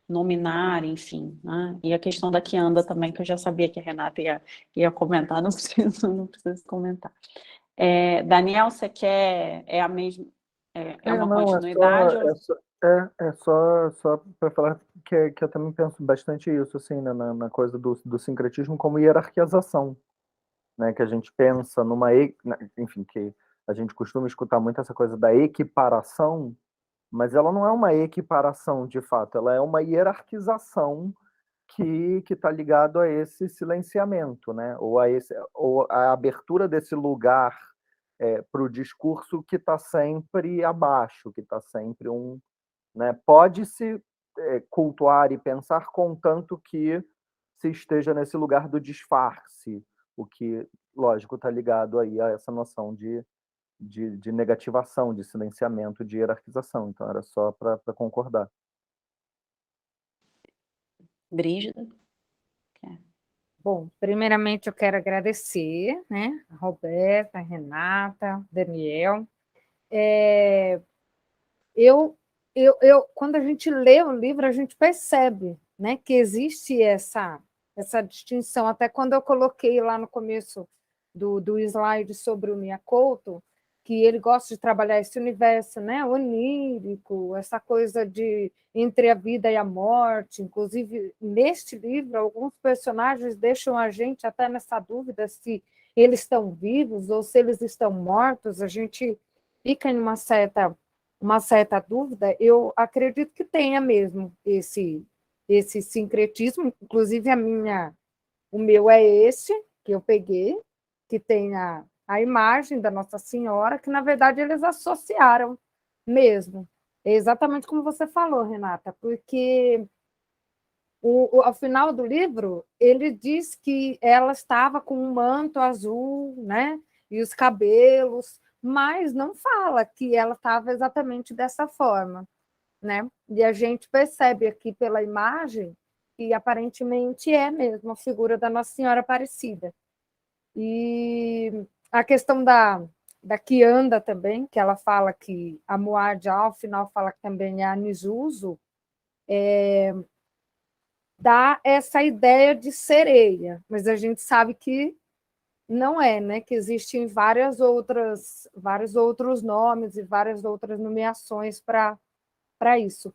nominar, enfim. Né, e a questão da quianda também, que eu já sabia que a Renata ia comentar, não preciso comentar. Daniel, você quer, a mesma, uma continuidade? Só para falar que eu também penso bastante isso, assim, né, na coisa do sincretismo como hierarquização, né, que a gente pensa enfim, que a gente costuma escutar muito essa coisa da equiparação, mas ela não é uma equiparação de fato, ela é uma hierarquização que está ligado a esse silenciamento, né, ou a abertura desse lugar para o discurso que está sempre abaixo, que está sempre né, pode-se cultuar e pensar contanto que se esteja nesse lugar do disfarce, o que, lógico, está ligado aí a essa noção de negativação, de silenciamento, de hierarquização. Então, era só para concordar. Brígida? Bom, primeiramente eu quero agradecer, né, a Roberta, a Renata, Daniel. Quando a gente lê o livro, a gente percebe, né, que existe essa essa distinção. Até quando eu coloquei lá no começo do slide sobre o Miyakoto, que ele gosta de trabalhar esse universo, né, onírico, essa coisa de entre a vida e a morte. Inclusive, neste livro, alguns personagens deixam a gente até nessa dúvida se eles estão vivos ou se eles estão mortos. A gente fica em uma certa dúvida. Eu acredito que tenha mesmo esse sincretismo. Inclusive, o meu é esse, que eu peguei, que tem a imagem da Nossa Senhora, que, na verdade, eles associaram mesmo. É exatamente como você falou, Renata, porque ao final do livro, ele diz que ela estava com um manto azul, né, e os cabelos, mas não fala que ela estava exatamente dessa forma, né? E a gente percebe aqui pela imagem que aparentemente é mesmo a figura da Nossa Senhora Aparecida. E a questão da Kianda também, que ela fala que a Muad, ao final, fala que também é a Nizuzu, dá essa ideia de sereia, mas a gente sabe que não é, né? Que existem vários outros nomes e várias outras nomeações para isso.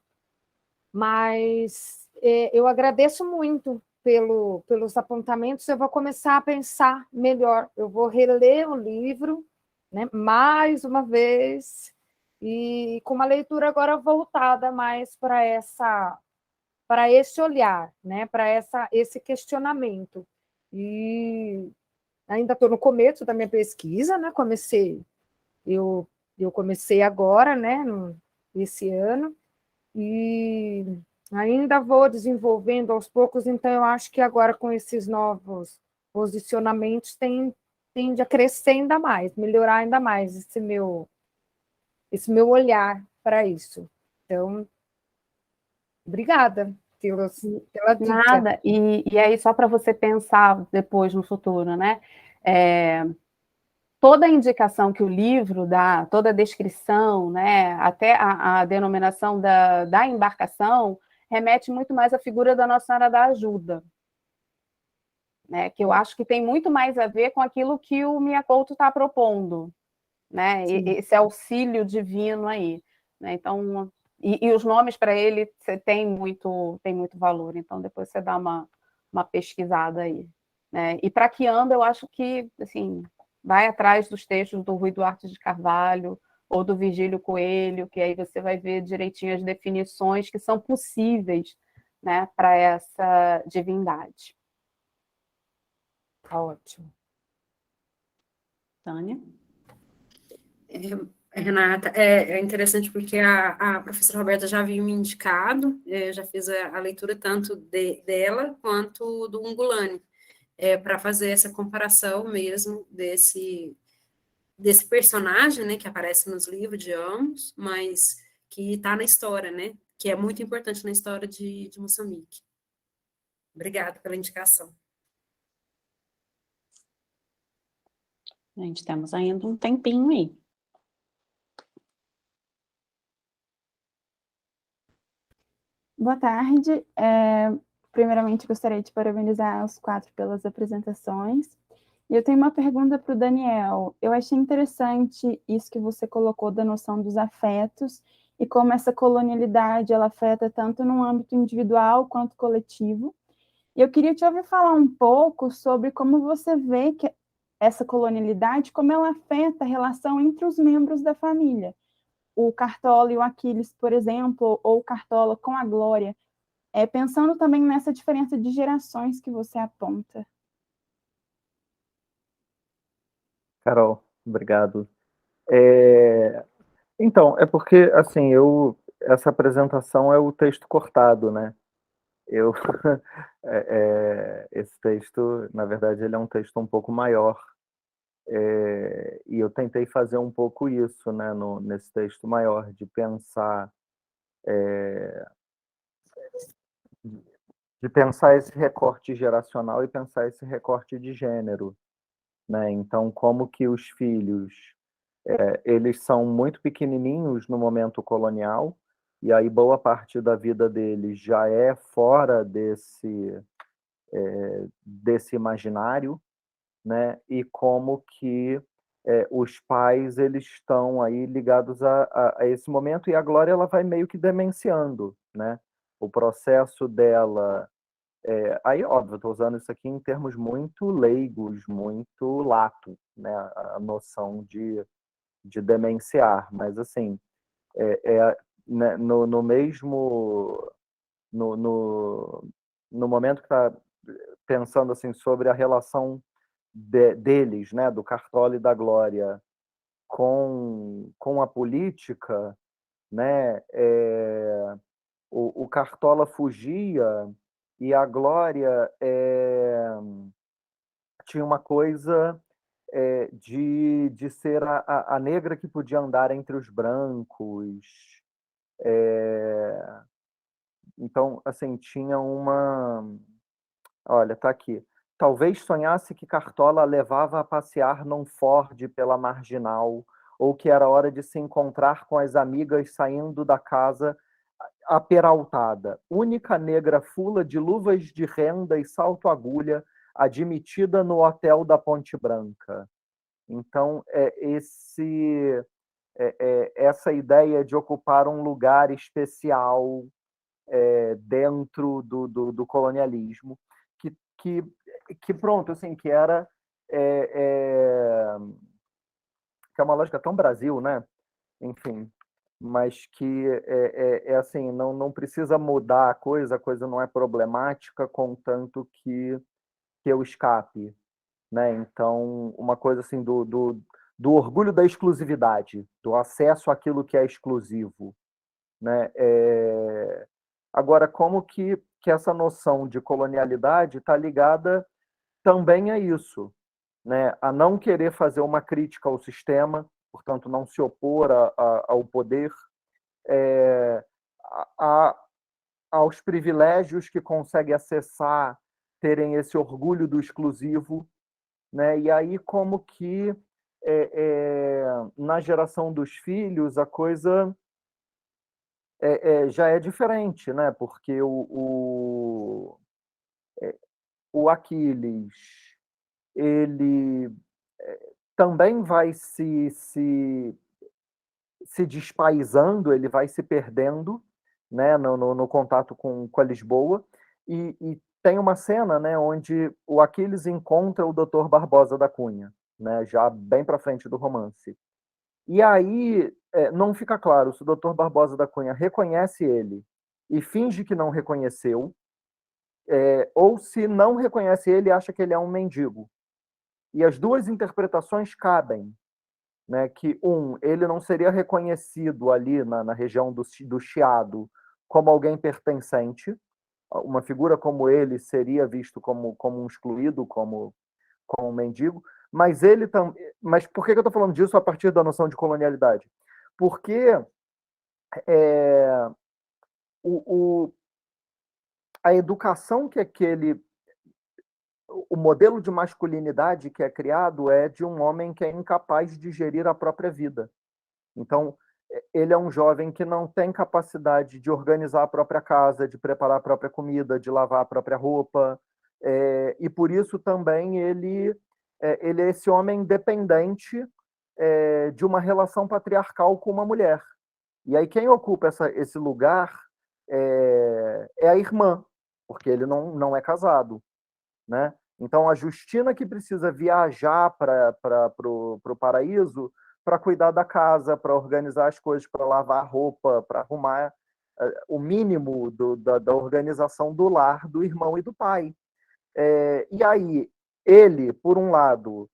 Mas eu agradeço muito pelos apontamentos. Eu vou começar a pensar melhor. Eu vou reler o livro, né, mais uma vez, e com uma leitura agora voltada mais para esse olhar, né, para esse questionamento. E ainda estou no começo da minha pesquisa, né? Eu comecei agora, né, esse ano, e ainda vou desenvolvendo aos poucos. Então eu acho que agora, com esses novos posicionamentos, tende a crescer ainda mais, melhorar ainda mais esse meu olhar para isso. Então, obrigada pela dica. Nada, e aí só para você pensar depois no futuro, né? Toda a indicação que o livro dá, toda a descrição, né, até a denominação da embarcação, remete muito mais à figura da Nossa Senhora da Ajuda, né, que eu acho que tem muito mais a ver com aquilo que o Miyakoto está propondo, né, esse auxílio divino aí, né, então, e os nomes para ele tem muito valor, então depois você dá uma pesquisada aí, né, e para que anda, eu acho que, assim, vai atrás dos textos do Rui Duarte de Carvalho ou do Virgílio Coelho, que aí você vai ver direitinho as definições que são possíveis, né, para essa divindade. Ótimo. Tânia? Renata, é interessante porque a professora Roberta já havia me indicado, já fiz a leitura tanto dela quanto do Ungulani, para fazer essa comparação mesmo desse personagem, né, que aparece nos livros de ambos, mas que está na história, né, que é muito importante na história de Moçambique. Obrigada pela indicação. Gente, temos ainda um tempinho aí. Boa tarde. Primeiramente, gostaria de parabenizar os 4 pelas apresentações. E eu tenho uma pergunta para o Daniel. Eu achei interessante isso que você colocou da noção dos afetos e como essa colonialidade ela afeta tanto no âmbito individual quanto coletivo. E eu queria te ouvir falar um pouco sobre como você vê que essa colonialidade, como ela afeta a relação entre os membros da família. O Cartola e o Aquiles, por exemplo, ou o Cartola com a Glória, pensando também nessa diferença de gerações que você aponta. Carol, obrigado. Então, é porque, assim, essa apresentação é o texto cortado, né? Esse texto, na verdade, ele é um texto um pouco maior, e eu tentei fazer um pouco isso, né, nesse texto maior, de pensar esse recorte geracional e pensar esse recorte de gênero, né? Então, como que os filhos eles são muito pequenininhos no momento colonial, e aí boa parte da vida deles já é fora desse imaginário, né? E como que os pais eles estão aí ligados a esse momento, e a Glória ela vai meio que demenciando, né? O processo dela, aí óbvio, estou usando isso aqui em termos muito leigos, muito lato, né? A noção de demenciar, mas assim, né, no mesmo no momento que está pensando assim sobre a relação deles, né, do Cartola e da Glória, com a política, né, o Cartola fugia e a Glória tinha uma coisa de ser a negra que podia andar entre os brancos. Então, assim, tinha uma... Olha, tá aqui. Talvez sonhasse que Cartola a levava a passear num Ford pela Marginal, ou que era hora de se encontrar com as amigas saindo da casa aperaltada. Única negra fula de luvas de renda e salto-agulha, admitida no hotel da Ponte Branca. Então, essa ideia de ocupar um lugar especial dentro do colonialismo, que pronto, assim, que era que é uma lógica tão Brasil, né? Enfim, mas que assim, não precisa mudar a coisa não é problemática, contanto que eu escape, né? Então, uma coisa assim do orgulho da exclusividade, do acesso àquilo que é exclusivo, né? Agora, como que essa noção de colonialidade está ligada também a isso, né? A não querer fazer uma crítica ao sistema, portanto, não se opor ao poder, aos privilégios que consegue acessar, terem esse orgulho do exclusivo, né? E aí como que na geração dos filhos a coisa já é diferente, né? Porque o Aquiles, ele também vai se despaisando, ele vai se perdendo, né, no contato com a Lisboa, e tem uma cena, né, onde o Aquiles encontra o Dr. Barbosa da Cunha, né, já bem para frente do romance. E aí não fica claro se o Dr. Barbosa da Cunha reconhece ele e finge que não reconheceu, ou se não reconhece ele e acha que ele é um mendigo. E as duas interpretações cabem, né? Que, ele não seria reconhecido ali na região do Chiado como alguém pertencente, uma figura como ele seria visto como um excluído, como um mendigo, mas mas por que eu estou falando disso a partir da noção de colonialidade? Porque a educação que o modelo de masculinidade que é criado é de um homem que é incapaz de gerir a própria vida. Então, ele é um jovem que não tem capacidade de organizar a própria casa, de preparar a própria comida, de lavar a própria roupa, e por isso também ele é esse homem dependente de uma relação patriarcal com uma mulher. E aí quem ocupa esse lugar é a irmã, porque ele não é casado, né? Então, a Justina que precisa viajar para o paraíso para cuidar da casa, para organizar as coisas, para lavar a roupa, para arrumar o mínimo da organização do lar, do irmão e do pai. E aí, ele, por um lado,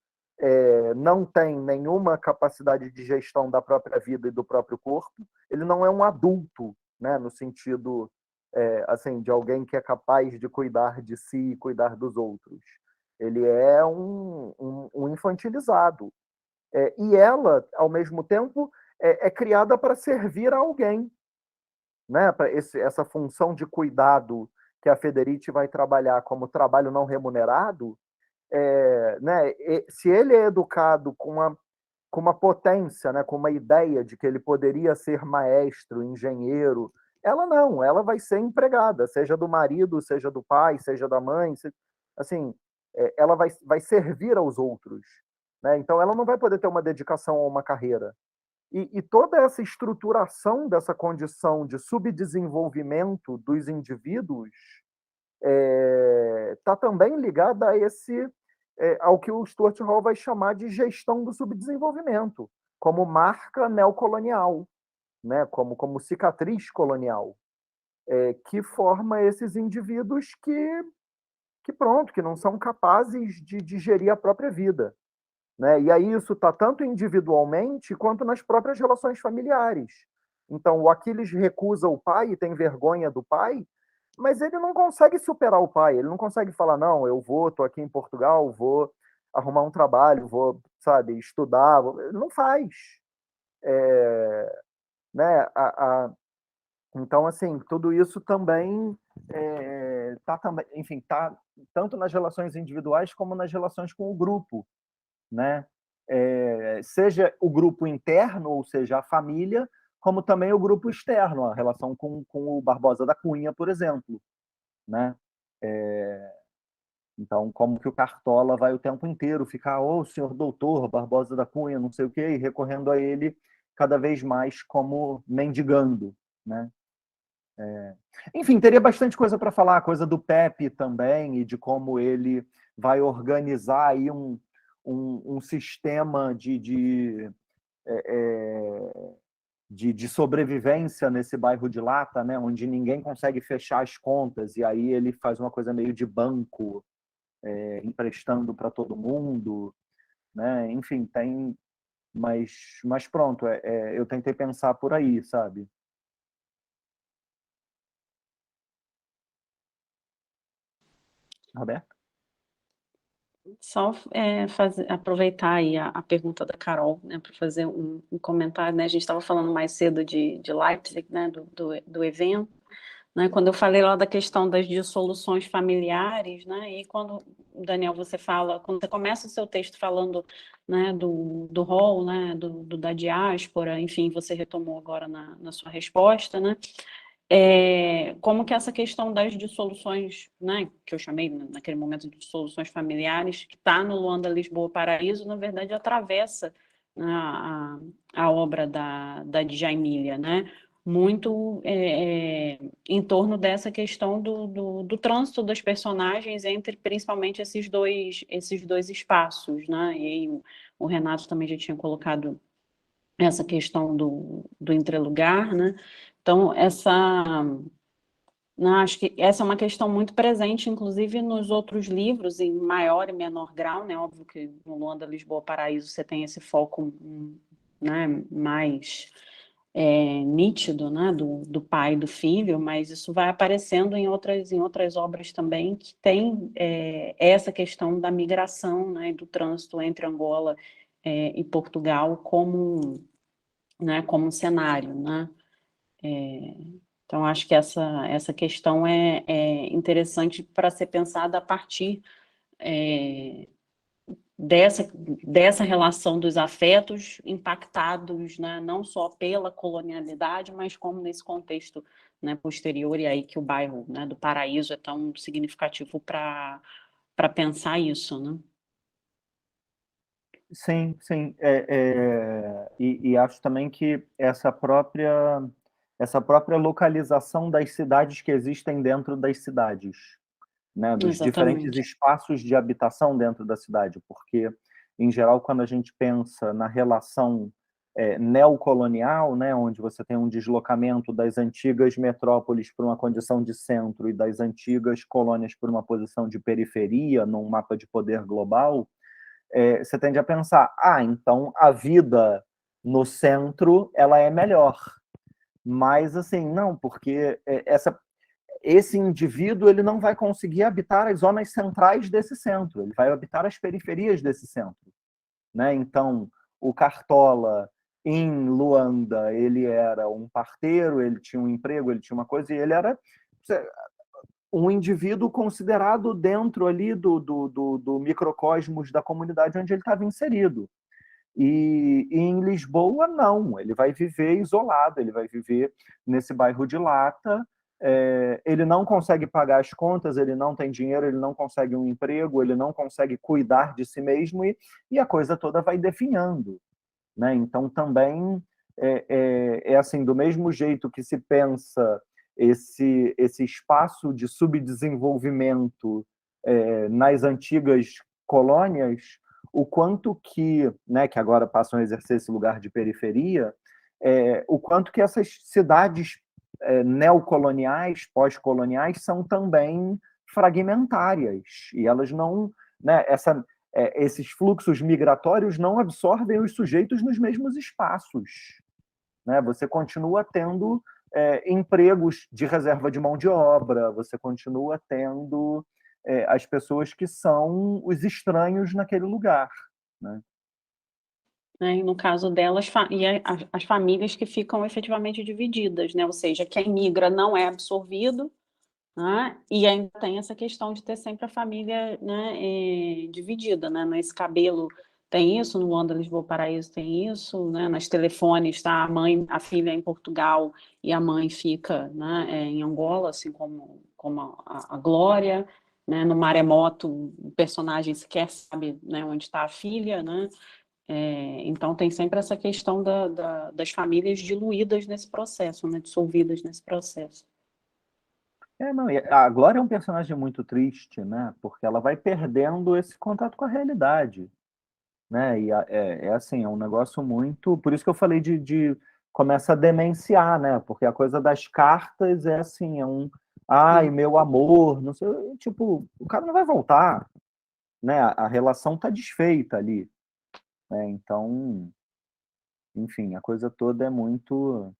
não tem nenhuma capacidade de gestão da própria vida e do próprio corpo, ele não é um adulto, né, no sentido assim, de alguém que é capaz de cuidar de si e cuidar dos outros. Ele é um infantilizado. E ela, ao mesmo tempo, é criada para servir a alguém, né? Para essa função de cuidado que a Federici vai trabalhar como trabalho não remunerado, né? Se ele é educado com uma potência, né? Com uma ideia de que ele poderia ser maestro, engenheiro, ela não, ela vai ser empregada, seja do marido, seja do pai, seja da mãe, assim, ela vai servir aos outros, né? Então, ela não vai poder ter uma dedicação a uma carreira. E toda essa estruturação dessa condição de subdesenvolvimento dos indivíduos está também ligada a ao que o Stuart Hall vai chamar de gestão do subdesenvolvimento, como marca neocolonial, né? como cicatriz colonial, que forma esses indivíduos que não são capazes de gerir a própria vida. Né? E aí isso está tanto individualmente quanto nas próprias relações familiares. Então, o Aquiles recusa o pai e tem vergonha do pai, mas ele não consegue superar o pai, ele não consegue falar, não, estou aqui em Portugal, vou arrumar um trabalho, vou, sabe, estudar. Ele não faz. Né? Então, assim, tudo isso também enfim, tá tanto nas relações individuais como nas relações com o grupo, né? Seja o grupo interno, ou seja, a família, como também o grupo externo, a relação com o Barbosa da Cunha, por exemplo, né? Então, como que o Cartola vai o tempo inteiro ficar, senhor doutor Barbosa da Cunha, não sei o quê, e recorrendo a ele cada vez mais como mendigando, né? Enfim, teria bastante coisa para falar, a coisa do Pepe também, e de como ele vai organizar aí um sistema de sobrevivência nesse bairro de Lata, né, onde ninguém consegue fechar as contas, e aí ele faz uma coisa meio de banco, emprestando para todo mundo, né? Enfim, tem... Mas pronto, eu tentei pensar por aí, sabe? Roberto? Só aproveitar aí a pergunta da Carol, né, para fazer um comentário, né? A gente estava falando mais cedo de Leipzig, né, do evento, né? Quando eu falei lá da questão das dissoluções familiares, né? E quando, Daniel, quando você começa o seu texto falando, né, do rol, né, da diáspora, enfim, você retomou agora na sua resposta, né? Como que essa questão das dissoluções, né, que eu chamei naquele momento de dissoluções familiares, que está no Luanda, Lisboa, Paraíso, na verdade atravessa, né, a obra da Djamília, né, muito em torno dessa questão do trânsito das personagens entre principalmente esses dois espaços, né, e o Renato também já tinha colocado essa questão do entrelugar, né? Então, acho que essa é uma questão muito presente, inclusive nos outros livros, em maior e menor grau, né? Óbvio que no Luanda, Lisboa, Paraíso, você tem esse foco, né, mais nítido, né, do pai e do filho, mas isso vai aparecendo em outras obras também, que tem essa questão da migração, né, do trânsito entre Angola e Portugal como um cenário, né? Então, acho que essa questão é interessante para ser pensada a partir dessa relação dos afetos impactados, né, não só pela colonialidade, mas como nesse contexto, né, posterior, e aí que o bairro, né, do Paraíso é tão significativo para pensar isso, né? Sim, sim. E acho também que essa própria localização das cidades que existem dentro das cidades, né, dos diferentes Exatamente. espaços de habitação dentro da cidade, porque, em geral, quando a gente pensa na relação neocolonial, né, onde você tem um deslocamento das antigas metrópoles para uma condição de centro e das antigas colônias para uma posição de periferia, num mapa de poder global, você tende a pensar, então a vida no centro ela é melhor. Mas, assim, não, porque esse indivíduo ele não vai conseguir habitar as zonas centrais desse centro, ele vai habitar as periferias desse centro, né? Então, o Cartola, em Luanda, ele era um parteiro, ele tinha um emprego, ele tinha uma coisa, e ele era um indivíduo considerado dentro ali do microcosmos da comunidade onde ele estava inserido. E em Lisboa, não. Ele vai viver isolado, ele vai viver nesse bairro de Lata, ele não consegue pagar as contas, ele não tem dinheiro, ele não consegue um emprego, ele não consegue cuidar de si mesmo e a coisa toda vai definhando, né? Então, também é assim, do mesmo jeito que se pensa esse espaço de subdesenvolvimento nas antigas colônias, o quanto que, né, que agora passam a exercer esse lugar de periferia, o quanto que essas cidades neocoloniais, pós-coloniais, são também fragmentárias, e elas não, né, esses fluxos migratórios não absorvem os sujeitos nos mesmos espaços, né? Você continua tendo empregos de reserva de mão de obra, você continua tendo as pessoas que são os estranhos naquele lugar, né? E no caso delas, as famílias que ficam efetivamente divididas, né? Ou seja, quem migra não é absorvido, né? E ainda tem essa questão de ter sempre a família, né, dividida, né? Nesse Cabelo tem isso, no Wanda Lisboa Paraíso tem isso, né? Nas telefones tá a filha em Portugal e a mãe fica, né, em Angola, assim como a Glória, né? No Maremoto o personagem sequer sabe, né, onde está a filha, né? Então tem sempre essa questão das famílias diluídas nesse processo, né? Dissolvidas nesse processo. Não, e a Glória é um personagem muito triste, né? Porque ela vai perdendo esse contato com a realidade, né? E assim, é um negócio muito. Por isso que eu falei de começa a demenciar, né? Porque a coisa das cartas é assim, ai, meu amor, não sei, tipo, o cara não vai voltar, né? A relação tá desfeita ali, né? Então, enfim, a coisa toda é muito,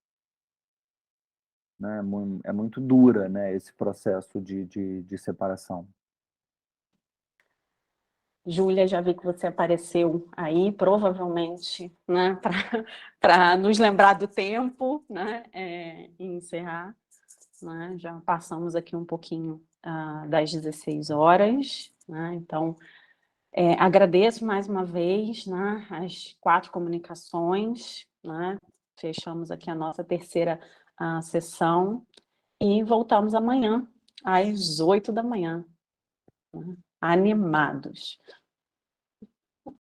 né? É muito dura, né? Esse processo de separação. Júlia, já vi que você apareceu aí, provavelmente, né, para nos lembrar do tempo, né, e encerrar, né? Já passamos aqui um pouquinho das 16 horas, né? Então, agradeço mais uma vez, né, as 4 comunicações, né? Fechamos aqui a nossa terceira sessão e voltamos amanhã, às 8 da manhã, né? Animados.